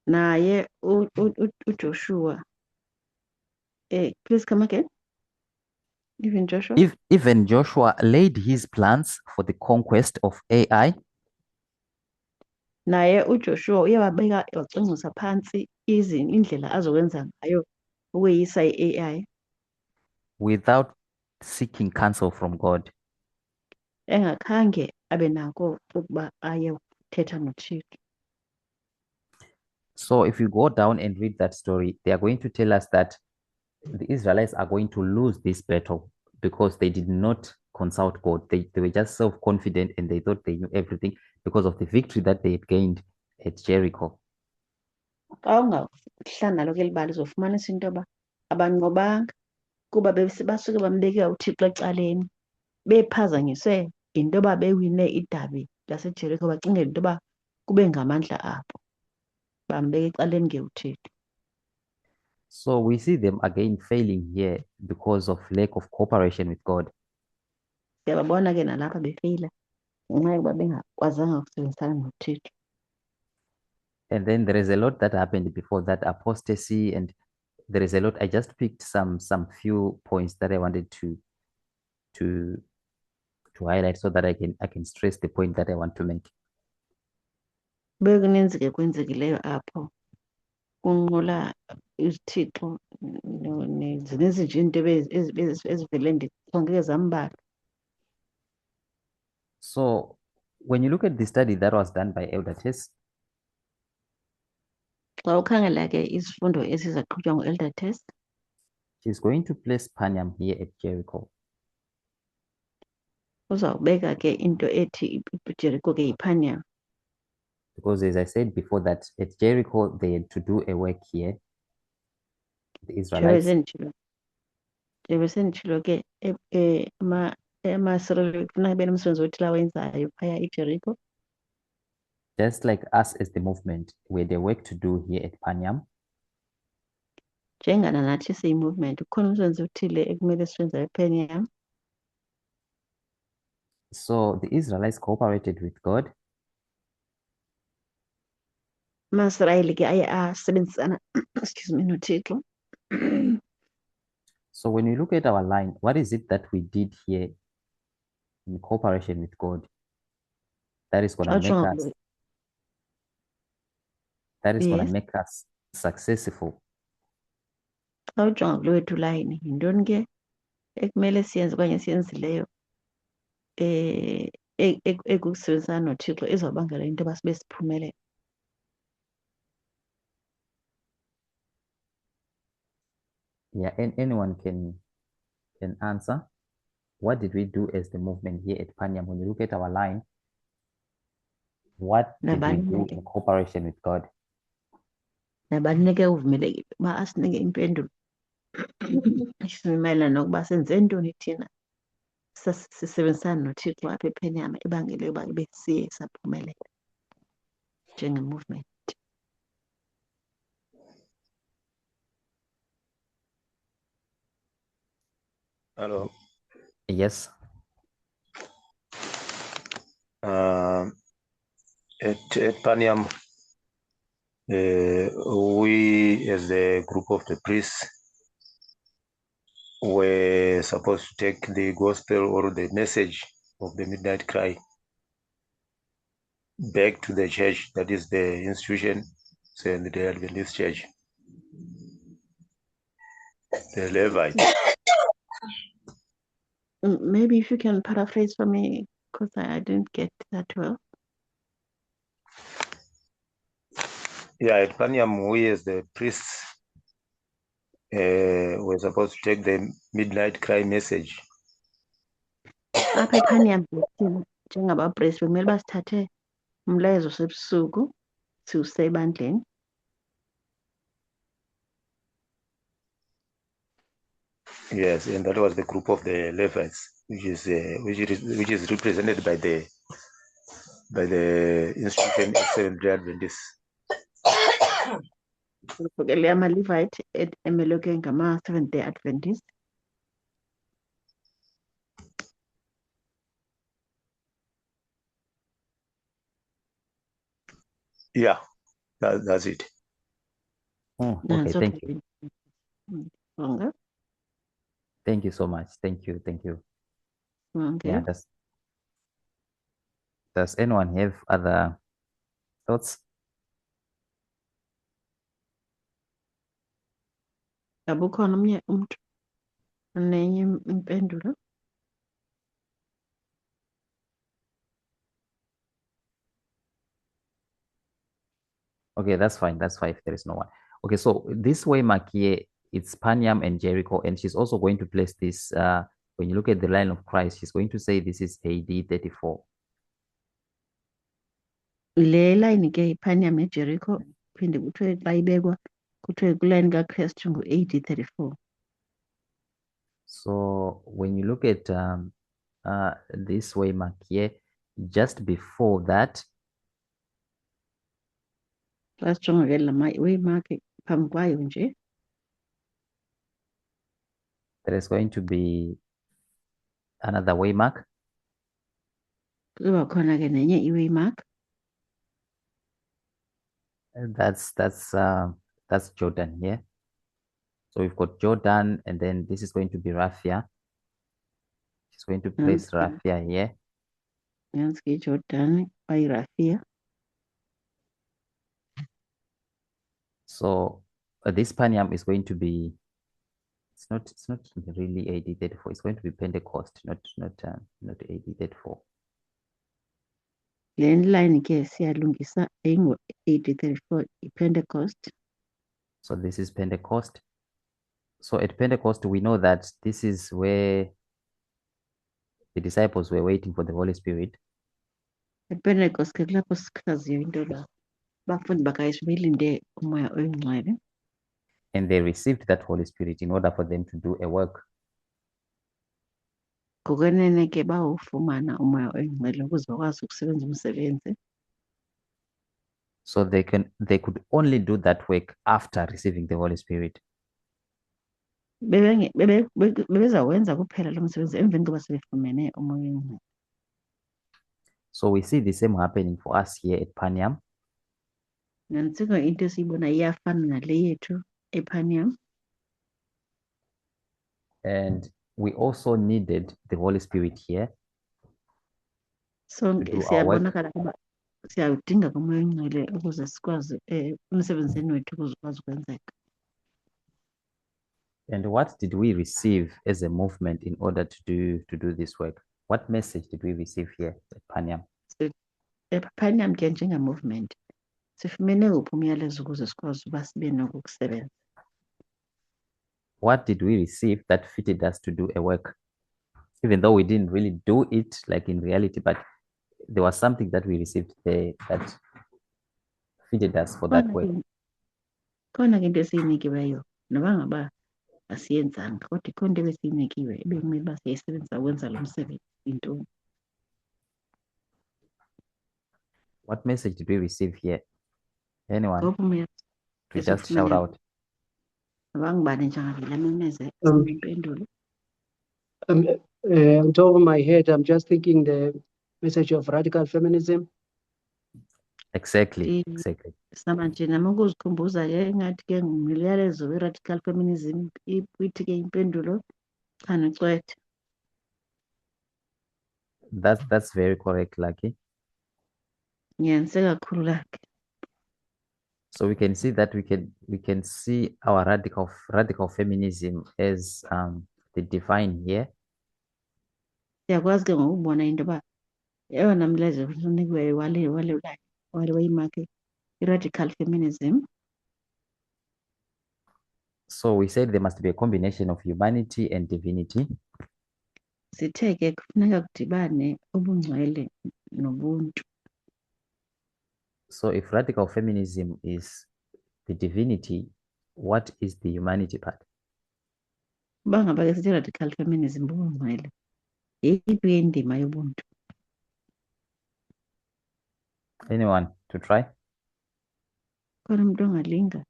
Naye uJoshua, please come again. Even Joshua? Even Joshua laid his plans for the conquest of Ai Naye uJoshua uyababeka wacingisa phansi indlela azokwenza ngayo ukweyisa i-AI without seeking counsel from God. engakhange abe nako ukuba ayothetha noThixo. So if you go down and read that story, they are going to tell us that the Israelites are going to lose this battle because they did not consult God. They were just self-confident and they thought they knew everything because of the victory that they had gained at Jericho. Xa ungahlala nalo ke libali uzofumanisa into yoba abanqobanga kuba basuke bambeke uThixo ecaleni, bephazanyiswe into yoba bewine idabi laseJericho, bacingela into yoba kube ngamandla abo, bambeka ecaleni ke uThixo. So we see them again failing here because of lack of cooperation with God. Siyababona ke nalapha befeyila ngenxa yokuba bengakwazanga ukusebenzisana noThixo. And then there is a lot that happened before that apostasy, and there is a lot. I just picked some few points that I wanted to highlight so that I can stress the point that I want to make. Bekuninzi ke kwenzekileyo apho kunqola uThixo zininzi nje into ezivele ndichongeke zambala. So when you look at the study that was done by Elder Tess, Xa ukhangela ke isifundo esizaqhutywa ngu-Elder Tess, she's going to place Panyam here at Jericho. uzawubeka ke into ethi iJericho ke yiPhanyam. Because as I said before that at Jericho, they had to do a work here. The Israelites. Njengoba senditshilo ke amaSirayeli kufuneka benomsebenzi othile awenzayo phaya eJericho. Just like us as the movement, we had a work to do here at Panyam. Njengana nathi siyi-movement ukhona umsebenzi othile ekumele siwenza ePhanyam. So the Israelites cooperated with God. AmaSirayeli ke aye asebenzisana excuse me noThixo. So when we look at our line, what is it that we did here in cooperation with God that is going to make us successful? Xa ujonga kulo wethu layini yintoni ke ekumele siyenze okanye siyenzileyo ekusebenzisana noThixo ezawubangela into yoba sibe siphumelela? Yeah, and anyone can answer. What did we do as the movement here at Panyam? When you look at our line, what did we do in cooperation with God? Nabanike uvumelekile uba asinike impendulo mayelana nokuba senze ntoni thina sisebenzisana noThixo apha ePheniama ebangele uba ibe siye saphumelela njenge-movement. Hello. Yes. At Panyam, we as a group of the priests were supposed to take the gospel or the message of the midnight cry back to the church, that is the institution, and the Adventist church, the Levites. Maybe if you can paraphrase for me, because I didn't get that well. Yeah, at Panyam, we as the priests were supposed to take the midnight cry message. Apha ePheniama thina njengabapresi bekumele uba sithathe umlayezo sebusuku siwuse ebandleni. Yes, and that was the group of the Levites, which is represented by the institution of Seventh-day Adventists. Ke le ama-Levite emelwe ke ngama-Seventh-day Adventist. Yeah, that's it. Oh, okay, Nanso thank ke you. Bonga. Thank you so much. Thank you. Okay. Yeah, does anyone have other thoughts? Ngabe ukhona omnye umuntu onenye impendulo? Okay, that's fine. That's fine if there is no one. Okay, so this way mark here, it's Panyam and Jericho, and she's also going to place this, when you look at the line of Christ, she's going to say this is AD 34. Le line ke iPhaniam neJericho phinde kuthiwe xa ibekwa kuthiwe kuline kaKristu ngu-AD 34. So when you look at this way mark here, just before that, Xa sijonga ke lama waymark phambi kwayo nje there is going to be another way mark. kuzoba khona ke nenye i-waymark. That's Jordan here. So we've got Jordan, and then this is going to be Raphia. She's going to place Raphia here. Nansi ke iJordan kwayiRaphia. So this Panyam is going to be, it's not really AD 34. It's going to be Pentecost, not AD 34. Le line ke siyalungisa engu-AD 34 iPentecost. So this is Pentecost. So at Pentecost, we know that this is where the disciples were waiting for the Holy Spirit. ePentecost ke kulapho sikhaziyo into yoba abafundi bakaYesu belinde umoya oyingcwele. And they received that Holy Spirit in order for them to do a work. Ngokwenene ke bawufumana umoya oyingcwele ukuze bakwazi ukusebenza umsebenzi. So they could only do that work after receiving the Holy Spirit. Bebezawenza kuphela lo msebenzi emveni koba sebefumene umoya oyingcwele. So we see the same happening for us here at Panyam. Nantsika into esiyibona iyafana nale yethu ePhaniam. And we also needed the Holy Spirit here So to do our work. siyabonakala kuba siyawudinga umoya oyingcwele ukuze sikwazi umsebenzini wethu ukuze ukwazi ukwenzeka. And what did we receive as a movement in order to do this work? What message did we receive here at Panyam? ePhaniam ke njenge-movement sifumene uphi umyalezo ukuze sikwazi uba sibe nokukusebenza. what did we receive that fitted us to do a work? Even though we didn't really do it like in reality, but there was something that we received there that fitted us for that work. Khona ke into esiyinikiweyo noba ngaba asiyenzanga kodwa ikhona into ebesiyinikiwe ebekumele uba siyayisebenzisa ukwenza lo msebenzi yintoni. What message did we receive here? Anyone Ngoba to just shout out? noba ngubani nje angavele amemeze impendulo. On top of my head, I'm just thinking the message of radical feminism. Exactly. Sama nje nami ukuzikhumbuza ke engathi ke ngumyalezo we-radical feminism ithi ke impendulo cha necwethe. That's very correct, Lucky. Ngiyanise kakhulu lakhe. So we can see that we can see our radical feminism as the divine here. Siyakwazi ke ngokubona into yoba eyona mlayezo unikiweyo wale wayimake i-radical feminism. So we said there must be a combination of humanity and divinity. Sithe ke kufuneka kudibane ubungcwele nobuntu. So if radical feminism is the divinity, what is the humanity part? Uba ngaba ke sithi radical feminism bubungcwele yeyiphi indima yobuntu? Anyone to try? Khona umuntu ongalinga.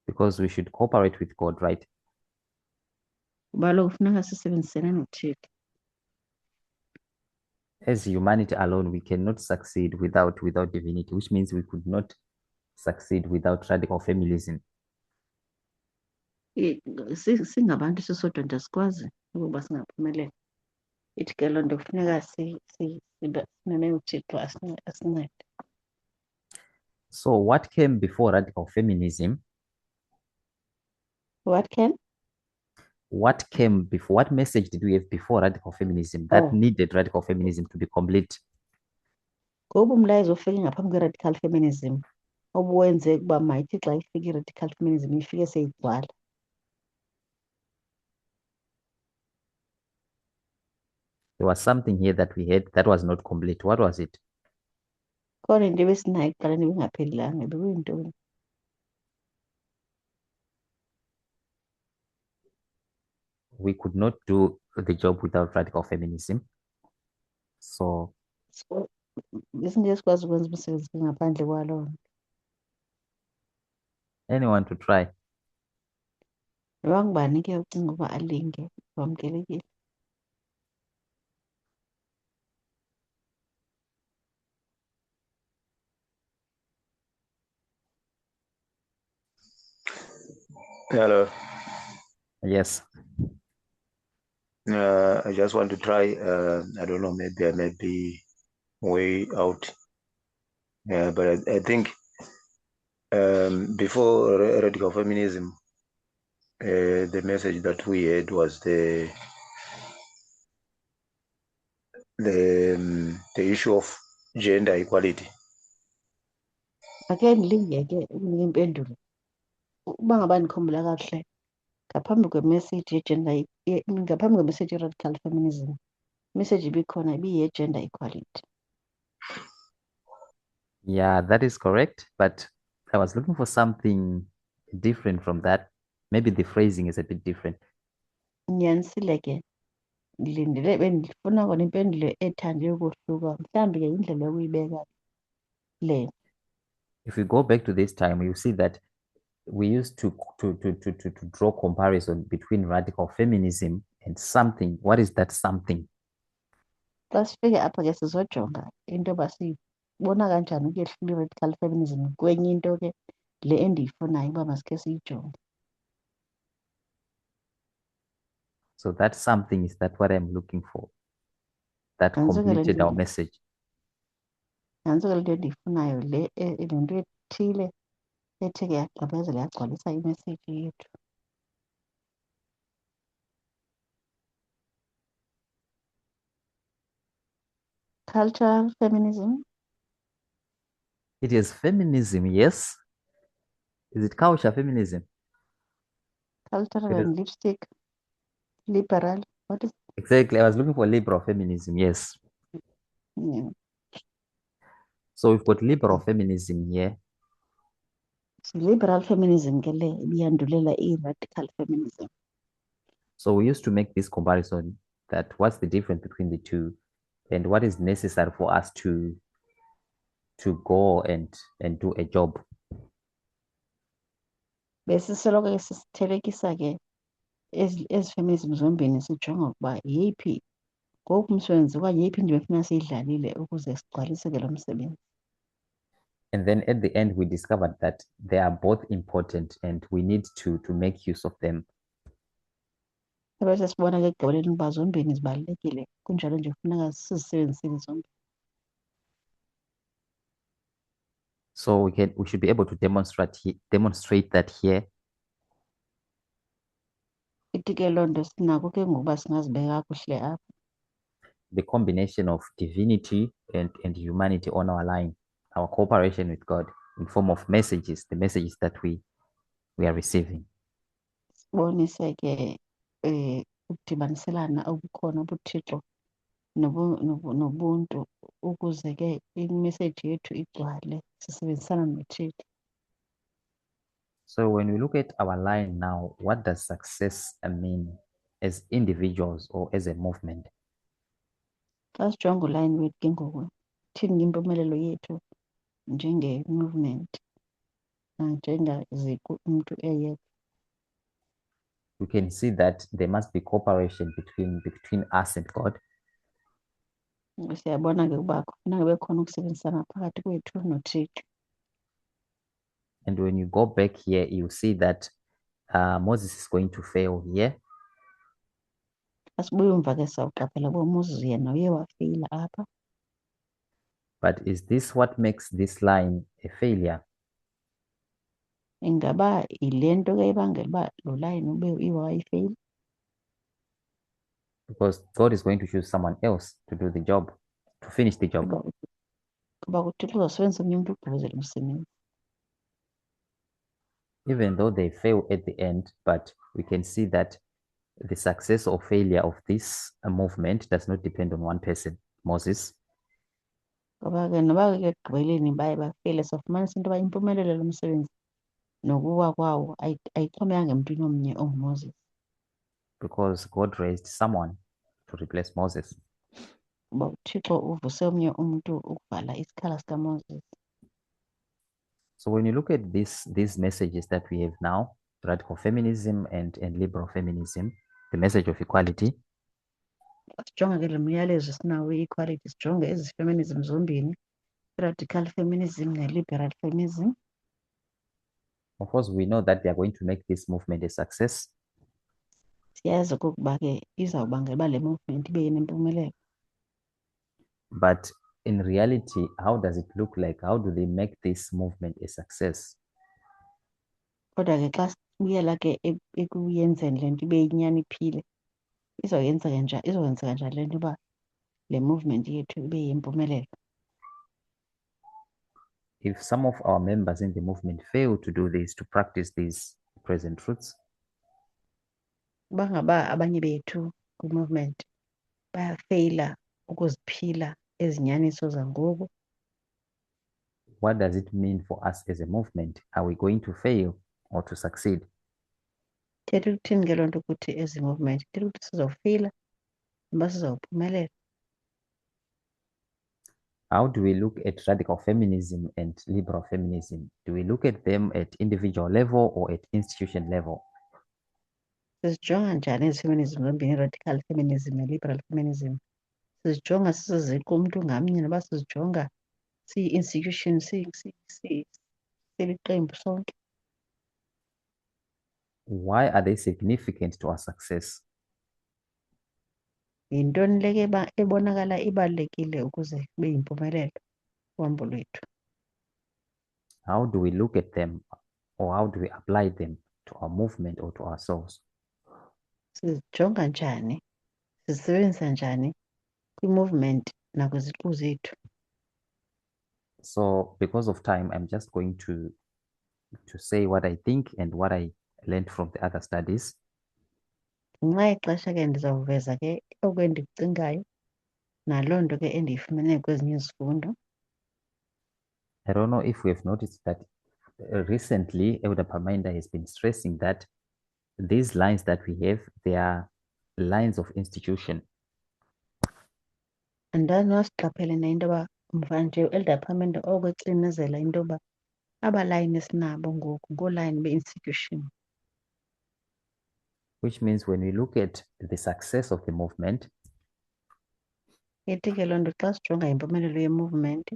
Because we should cooperate with God, right? Kuba lokho kufuneka sisebenzisane noThixo. As humanity alone, we cannot succeed without divinity, which means we could not succeed without radical feminism. Singabantu sisodwa nje asikwazi ukuba singaphumelela. Ithi ke loo nto kufuneka sinene uThixo asincede. So what came before radical feminism? What came before? What message did we have before radical feminism that needed radical feminism to be complete? Ngoba umlayezo ofike ngaphambi kwe-radical feminism obuwenze ukuba mayithi xa ifike i-radical feminism ifike seyigcwala. There was something here that we had that was not complete. What was it? Khona into ebesinayo kuqala nebingaphelelanga bekuyintoni? We could not do the job without radical feminism. So Izinto esikwazi ukwenza umsebenzi ngaphandle kwaloo nto. anyone to try? Noba ngubani ke ucinga uba alinge wamkelekile. Hello. Yes. I just want to try. I don't know. Maybe I may be way out. Yeah, but I think before radical feminism, the message that we had was the issue of gender equality. Ake ndilinge ke ukunika impendulo. Uba ngaba ndikhumbula kakuhle ngaphambi kwemessage ye-gender ngaphambi kwemessage ye-radical feminism message ibikhona ibiye-gender equality. Yeah, that is correct. But I was looking for something different from that. Maybe the phrasing is a bit different. Ngiyanisile ke ngilindele bendifuna kona impendulo ethande ukohluka mhlawumbi ke indlela yokuyibeka le. If we go back to this time, you see that we used to draw comparison between radical feminism and something. What is that something? Xa sifike apha ke sizojonga into yoba siyibona kanjani ukuyehlula i-radical feminism kwenye into ke le endiyifunayo uba masike siyijonge. So that something is that what I'm looking for. That completed our message. Nantso ke le nto endiyifunayo le nto ethile ethe ke yagqibezela yagcwalisa imessage yethu. Cultural feminism, It is feminism, yes. Is it culture feminism? cultural It is and lipstick, liberal. What is exactly. I was looking for liberal feminism, yes. yeah. So we've got liberal feminism here. Liberal feminism ke le ibiyandulela i-radical feminism. So we used to make this comparison that what's the difference between the two and what is necessary for us to go and do a job. Besisoloko ke sisithelekisa ke ezi feminism zombini sijonga ukuba yeyiphi ngoku umsebenzi okanye yeyiphi indima efuneka siyidlalile ukuze sigcwaliseke lo msebenzi. And then at the end, we discovered that they are both important and we need to make use of them. Ebese sibona ke ekugqibeleni ukuba zombini zibalulekile kunjalo nje kufuneka sizisebenzisile zombini. So we should be able to demonstrate that here. Ithi ke loo nto sinako ke ngokuba singazibeka kakuhle apha. The combination of divinity and humanity on our line, our cooperation with God in form of messages, the messages that we are receiving. Sibonise ke ukudibaniselana obukhona ubuthixo nobuntu ukuze ke imeseji yethu igcwale sisebenzisana nothixo. So when we look at our line now, what does success mean as individuals or as a movement? Xa sijonga ulayini wethu ke ngoku thini impumelelo yethu njenge-movement nanjengaziku umntu eyedwa. We can see that there must be cooperation between us and God. Siyabona ke ukuba kufuneka kube khona ukusebenzisana phakathi kwethu nothixo. And when you go back here, you see that Moses is going to fail here. Xa sibuya umva ke sawuqaphela uba uMoses yena uye wafeyila apha. But is this what makes this line a failure? Ingaba yile nto ke ibangela uba lo layini ube iwe wayifeyila? Because God is going to choose someone else to do the job, to finish the job. Kuba uthixo uzawusebenzisa omnye umntu ukugqibezela umsebenzi. Even though they fail at the end, but we can see that the success or failure of this movement does not depend on one person, Moses. Ngoba ke noba ke ekugqibeleni baye bafeyile sofumanisa into yoba impumelelo lo msebenzi nokuwa kwawo ayixhomekanga emntwini omnye onguMoses. Because God raised someone to replace Moses. Kuba uthixo uvuse omnye umntu ukuvala isikhala sikaMoses. So when you look at these messages that we have now, radical feminism and liberal feminism, the message of equality, Sijonga ke le myalezo sinawo i-equality, sijonge ezi feminism zombini, radical feminism ne-liberal feminism. of course, we know that they are going to make this movement a success. Siyazi okokuba ke izawubangela uba le movement ibe nempumelelo. But in reality, how does it look like? How do they make this movement a success? Kodwa ke xa sibuyela ke ekuyenzeni le nto ibe yinyani iphile, izawenzeka njani le nto uba le movement yethu ibe yimpumelelo. If some of our members in the movement fail to do this, to practice these present truths, Uba ngaba abanye bethu kwi-movement bayafeyila ukuziphila ezinyaniso zangoku, what does it mean for us as a movement? Are we going to fail or to succeed? thetha ukuthini ke loo nto ukuthi ezi movement thetha ukuthi sizawufeyila noba sizawuphumelela. How do we look at radical feminism and liberal feminism? Do we look at them at individual level or at institution level? Sizijonga njani ezi feminism zombini, i-radical feminism ne-liberal feminism? Sizijonga sisiziqu umntu ngamnye noba sizijonga siyi-institution siliqembu sonke? Why are they significant to our success? Yintoni le ke ebonakala ibalulekile ukuze kube yimpumelelo uhambo lwethu? How do we look at them or how do we apply them to our movement or to ourselves? Sizijonga njani, sizisebenzisa njani kwi-movement nakwiziqu zethu. So because of time, I'm just going to say what I think and what I learned from the other studies. Ngenxa yexesha ke ndizawuveza ke oku endikucingayo naloo nto ke endiyifumene kwezinye izifundo. I don't know if we have noticed that recently Elder Paminda has been stressing that these lines that we have, they are lines of institution. Andazi nosiqaphele na into yoba mvanje u-Elder Paminda oku exinezela into yoba abalayini esinabo ngoku ngoolayini be-institution. Which means when we look at the success of the movement, Ithi ke loo nto xa sijonga impumelelo ye-movement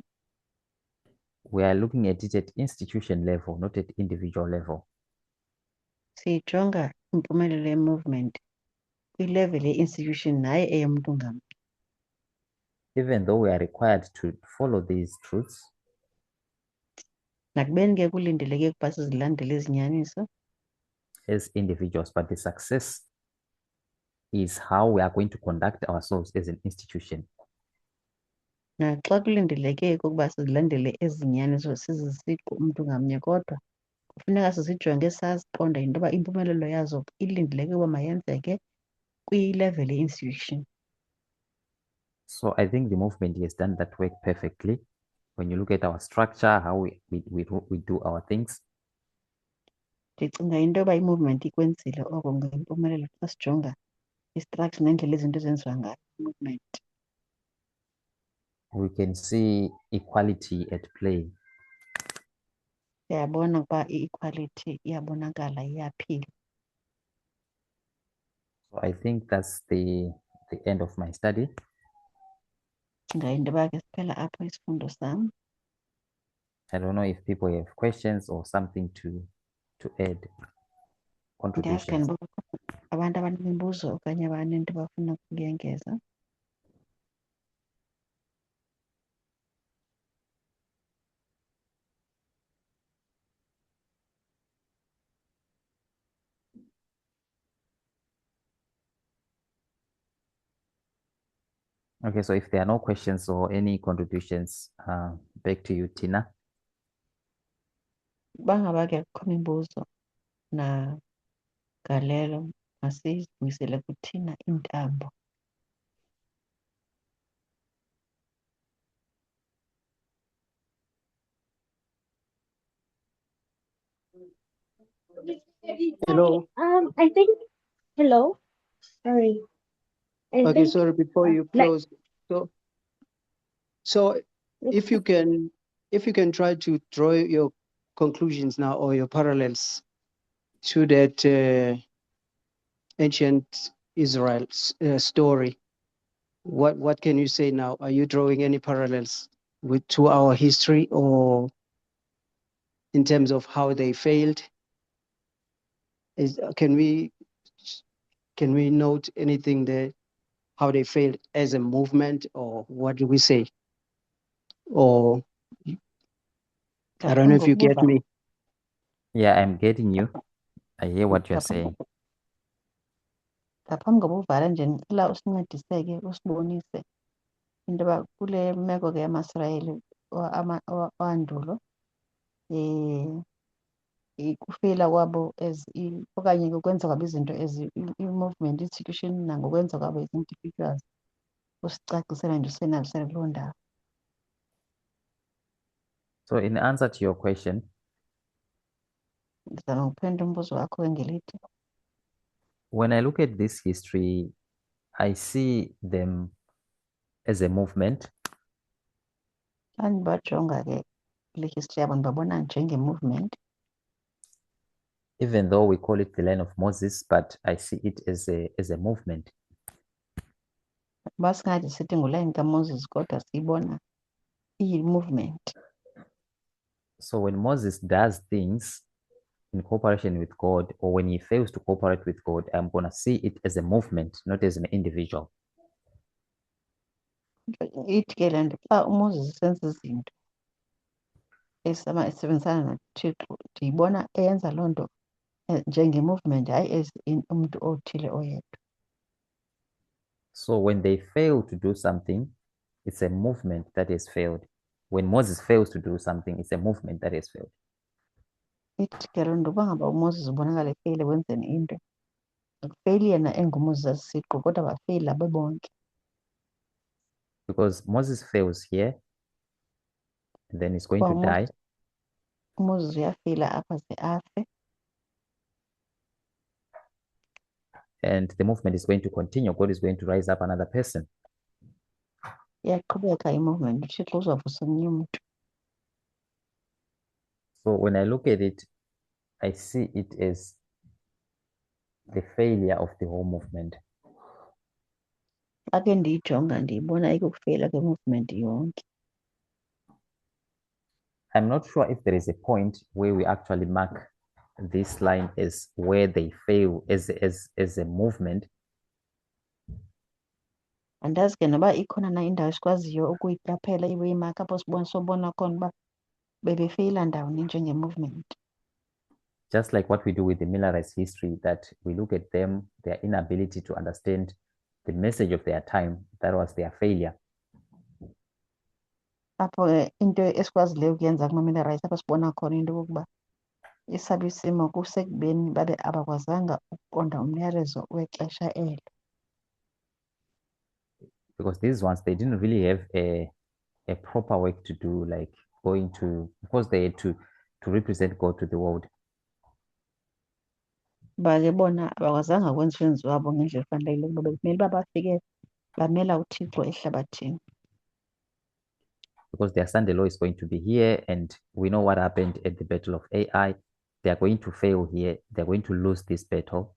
we are looking at it at institution level, not at individual level. siyijonga impumelelo ye-movement kwi-level ye-institution naye eyomntu ngamnye. Even though we are required to follow these truths, Nakubeni ke kulindeleke ukuba sizilandele izinyaniso, as individuals, but the success is how we are going to conduct ourselves as an institution. naxa kulindeleke ukuba sizilandele ezinyaniso sizisiqu umntu ngamnye, kodwa kufuneka sizijonge saziqonda into yoba impumelelo yazo ilindeleke uba mayenzeke kwi-level ye-institution. So I think the movement has done that work perfectly. When you look at our structure, how we do our things, Ndicinga into yoba i-movement ikwenzile oko ngempumelelo xa sijonga i-structure nendlela izinto ezenziwa ngayo i-movement. we can see equality at play. Siyabona ukuba i-equality iyabonakala iyaphila. So I think that's the end of my study. Ndicinga into yoba ke siphela apho isifundo sam. I don't know if people have questions or something to add, Ndiyazi contributions. uba abantu abanemibuzo okanye abanento bafuna ukuyongeza. Okay, so if there are no questions or any contributions, back to you, Tina. Uba ngaba ke akukho mibuzo nagalelo masizimisele kuthina iintambo. Hello. I think, hello, sorry. I Okay, think, sorry, before you like, close. So if you can try to draw your conclusions now or your parallels to that ancient Israel story, what can you say now? Are you drawing any parallels to our history or in terms of how they failed? Can we note anything there, how they failed as a movement, or what do we say? Or I don't know if you get me. Yeah, I'm getting you. I hear what you're saying. Ngaphambi kokuba uvale nje ndicela usincediseke usibonise into yoba kule meko ke yamaSirayeli wandulo ukufeyila kwabo okanye ukwenza kwabo izinto i-movement institution nangokwenza kwabo as individuals, usicacisele nje usenalisele kuloo ndawo. So in answer to your question, Ndizama ukuphendula umbuzo wakho ngelithi when I look at this history, I see them as a movement. xa ndibajonga ke kule history yabo ndibabona njenge-movement. Even though we call it the line of Moses, but I see it as a movement. Uba singathi sithi ngulayini kaMoses kodwa siyibona iyi-movement. So when Moses does things in cooperation with God, or when he fails to cooperate with God, I'm going to see it as a movement, not as an individual. Ithi ke le nto xa uMoses esenza izinto esebenzisana noThixo ndiyibona eyenza loo nto njenge-movement, hayi as umntu othile oyedwa. So when they fail to do something, It's a movement that has failed. When Moses fails to do something, it's a movement that has failed. Ithi ke loo nto uba ngaba uMoses ubonakala efeyile ekwenzeni into, akufeyili yena enguMoses siqu kodwa bafeyila bebonke. Because Moses fails here, and then he's going to die. uMoses uyafeyila apha ze afe, And the movement is going to continue. God is going to rise up another person. iyaqhubeka i-movement, uThixo uzavusa omnye umntu. So when I look at it, I see it as the failure of the whole movement. Xa ke ndiyijonga ndiyibona ikukufeyila kwe-movement yonke. I'm not sure if there is a point where we actually mark this line as where they fail as a movement. Andazi ke noba ikhona na indawo esikwaziyo ukuyiqaphela iwayimaka apho sobona khona uba bebefeyila ndawoni njenge-movement. Just like what we do with the Millerites history, that we look at them, their inability to understand the message of their time, that was their failure. Apho ke into esikwazileyo ukuyenza kuma-Millerites apho sibona khona into yokokuba esabo isimo kusekubeni babe abakwazanga ukuqonda umyalezo wexesha elo. Because these ones, they didn't really have a proper work to do, like going to, because they had to represent God to the world. Ba ke bona abakwazanga ukwenza umsebenzi wabo ngendlela efanelekileyo kuba bekumele uba bafike bamela uThixo ehlabathini. Because their Sunday law is going to be here, and we know what happened at the Battle of Ai. They are going to fail here. They're going to lose this battle.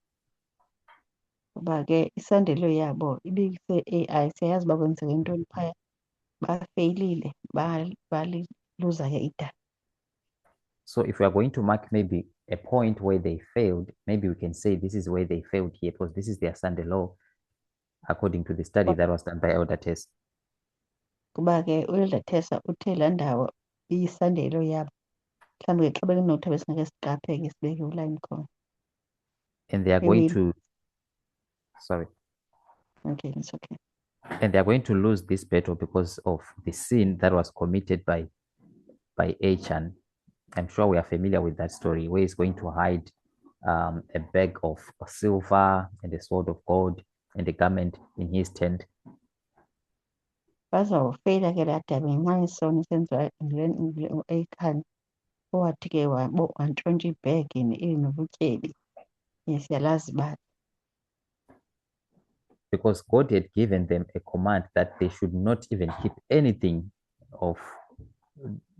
Kuba ke isandelo yabo ibise-AI, siyayazi uba kwenzeke ntoni phaya, bafeyilile baliluza ke idala. So if we are going to mark maybe a point where they failed, maybe we can say this is where they failed here, because this is their Sunday law, according to the study that was done by Elder Tess. Kuba ke u-Elder Tessa uthe laa ndawo iyisandelo yabo. Mhlawumbi ke xa bekunothi besingeke siqapheke sibeke ulayini khona. And they are going Maybe. to, sorry, Okay, it's okay. and they are going to lose this battle because of the sin that was committed by Achan. I'm sure we are familiar with that story, where he's going to hide a bag of silver and a sword of gold and a garment in his tent. Bazawufeyila ke laa dabi ngenxa yesono esenziwa u-Achan owathi ke wantshontsha ibhegi nobutyebi. Siyalazi uba Because God had given them a command that they should not even keep anything of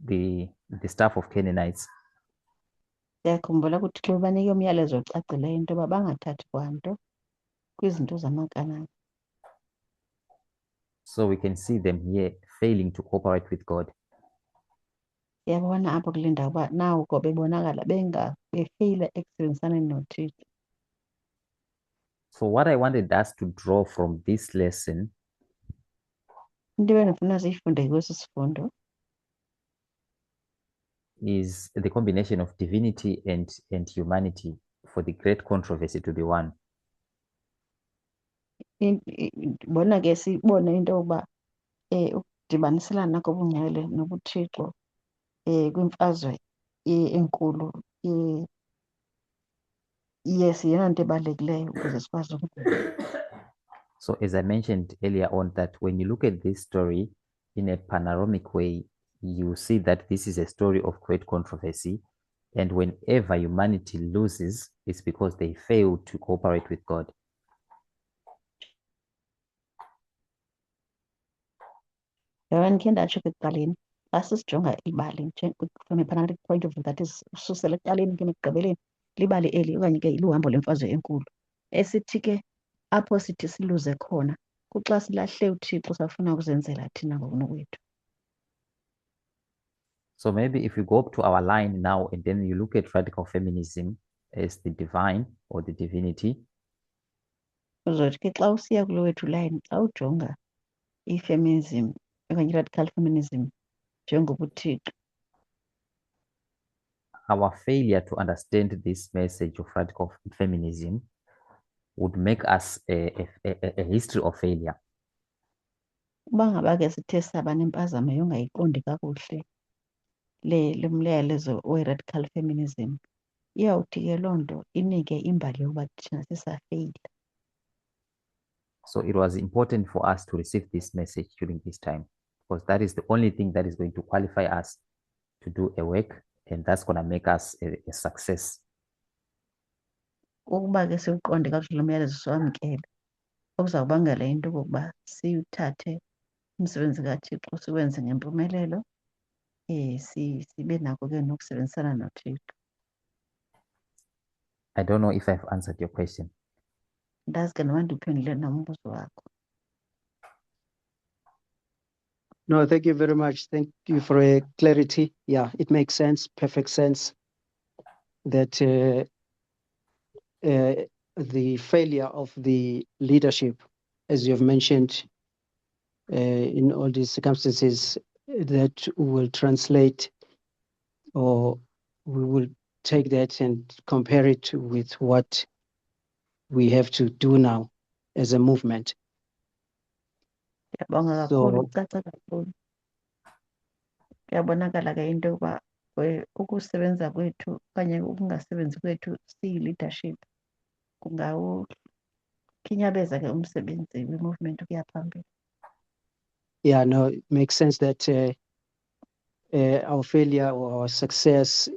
the stuff of Canaanites. siyakhumbula ukuthi xa banika umyalezo ocacileyo into yoba bangathathi kwanto kwizinto zamaKanani. So we can see them here failing to cooperate with God. Siyabona apho kule ndawo uba nawo bebonakala befeyila ekusebenzisana noThixo. So what I wanted us to draw from this lesson Into ebendifuna siyifunde kwesi sifundo is the combination of divinity and humanity for the great controversy to be won. bona ke sibone into yokuba ukudibaniselana kobungcwele nobuThixo kwimfazwe enkulu yes yeyona nto ebalulekileyo ukuze sikwazi So as I mentioned earlier on, that when you look at this story in a panoramic way, you see that this is a story of great controversy. And whenever humanity loses, it's because they fail to cooperate with God. Yabona khe ndatsho ekuqaleni xa sisijonga ibali from a panoramic point of view, that is ususela ekuqaleni ke ekugqibeleni libali eli okanye ke luhambo lwemfazwe enkulu esithi ke apho sithi siluze khona kuxa silahle uThixo safuna ukuzenzela thina ngokunokwethu. So maybe if you go up to our line now and then you look at radical feminism as the divine or the divinity, Uzothi ke xa usiya kulo wethu line xa ujonga i-feminism okanye i-radical feminism njengobuThixo, our failure to understand this message of radical feminism would make us a history of failure. Uba ngaba ke sithe saba nempazamo yongayiqondi kakuhle le mlayalezo we-radical feminism, iyawuthi ke loo nto inike imbali yokuba thina sisafeyila. So it was important for us to receive this message during this time, because that is the only thing that is going to qualify us to do a work, and that's going to make us a success. Ukuba ke siwuqonde kakuhle lo myalezo siwamkele, okuzawubangela into okokuba siwuthathe umsebenzi kaThixo siwenze ngempumelelo, sibe nako ke nokusebenzisana noThixo. I don't know if I've answered your question. Ndazi ke noma ndiphendule na umbuzo wakho. No, thank you very much. Thank you for clarity. Yeah, it makes sense, perfect sense that the failure of the leadership, as you have mentioned, in all these circumstances, that will translate, or we will take that and compare it with what we have to do now as a movement. Ngiyabonga kakhulu, ucaca kakhulu. Kuyabonakala ke into yokuba ukusebenza kwethu okanye ukungasebenzi kwethu siyi-leadership kungawukhinyabeza ke umsebenzi we-movement ukuya phambili. Yeah, no, it makes sense that our failure or our success,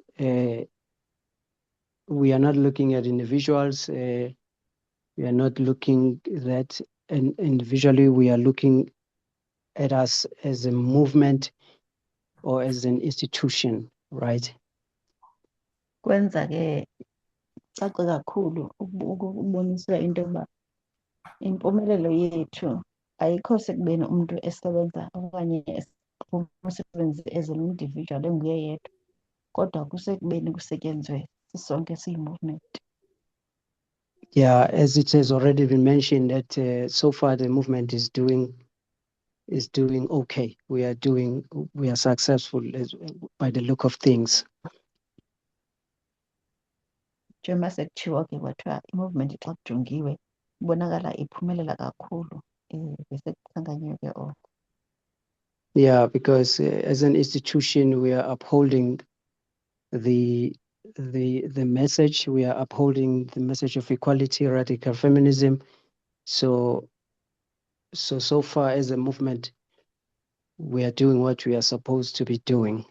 we are not looking at individuals. We are not looking that individually. We are looking at us as a movement or as an institution, right? Kwenza ke cace kakhulu ukuboniswa into yokuba impumelelo yethu ayikho sekubeni umuntu esebenza okanye umsebenzi as an individual enguye yedwa, kodwa kusekubeni kusetyenzwe sisonke siyi-movement. Yeah, as it has already been mentioned that so far the movement is doing okay. We are successful by the look of things. Njengoba sekuthiwa ke kwathiwa i-movement xa kujongiwe ibonakala iphumelela kakhulu, bese kukhankanyiwe ke oko. Yeah, because as an institution we are upholding the message. We are upholding the message of equality, radical feminism. So far as a movement, we are doing what we are supposed to be doing.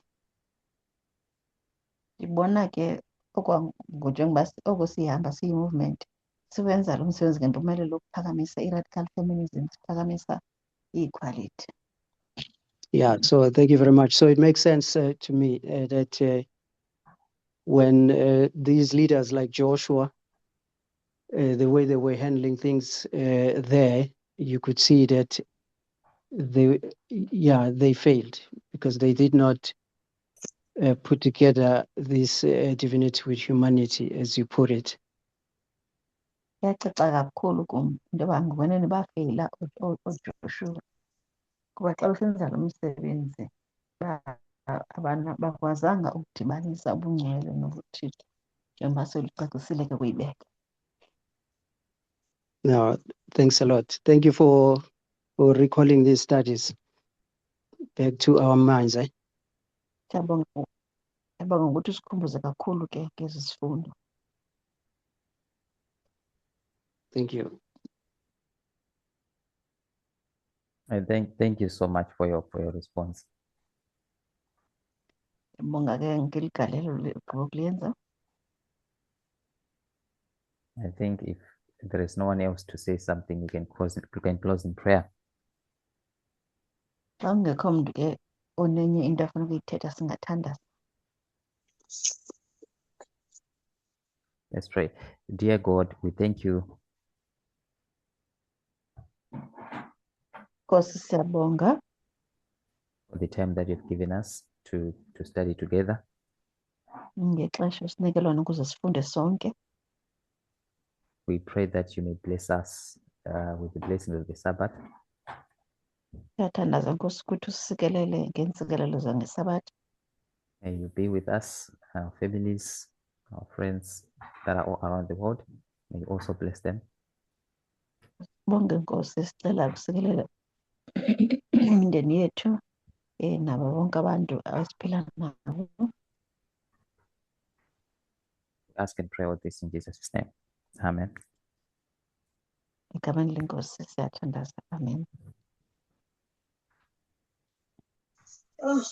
Ndibona ke njengoba oko sihamba siyi-movement siwenza lo msebenzi ngempumelelo ukuphakamisa i-radical feminism, siphakamisa i-equality. Yeah, so thank you very much. So it makes sense to me that when these leaders like Joshua, the way they were handling things there, you could see that they failed because they did not put together this divinity with humanity, as you put it. Yacaca kakhulu kum into yoba nguboneni bafeyila ooJoshua kuba xa usenza lo msebenzi bakwazanga ukudibanisa ubungcwele nobuthixo njengoba solucacisile ke kuyibeka. No, thanks a lot. Thank you for recalling these studies back to our minds. Ndiyabonga ngokuthi sikhumbuze kakhulu ke ngezi zifundo. Thank you. I thank you so much for your response. Ndiyabonga ke ngeligalelo lokuyenza. I think if there is no one else to say something, we can close in prayer. Xa ungekho mntu ke onenye into afuna ukuyithetha singathandaza. Let's pray. Dear God, we thank you Nkosi siyabonga for the time that you've given us to study together. ngexesha usinike lona ukuze sifunde sonke. We pray that you may bless us with the blessing of the Sabbath. Siyathandaza Nkosi ukuthi usikelele ngeentsikelelo zangesabatha. May you be with us, our families, our friends that are all around the world. May you also bless them. Bonke Nkosi sicela usikelele imindeni yethu nabo bonke abantu esiphila nabo. Ask and pray all this in Jesus' name. Amen. Egameni lenkosi siyathandaza. Amen. Oh.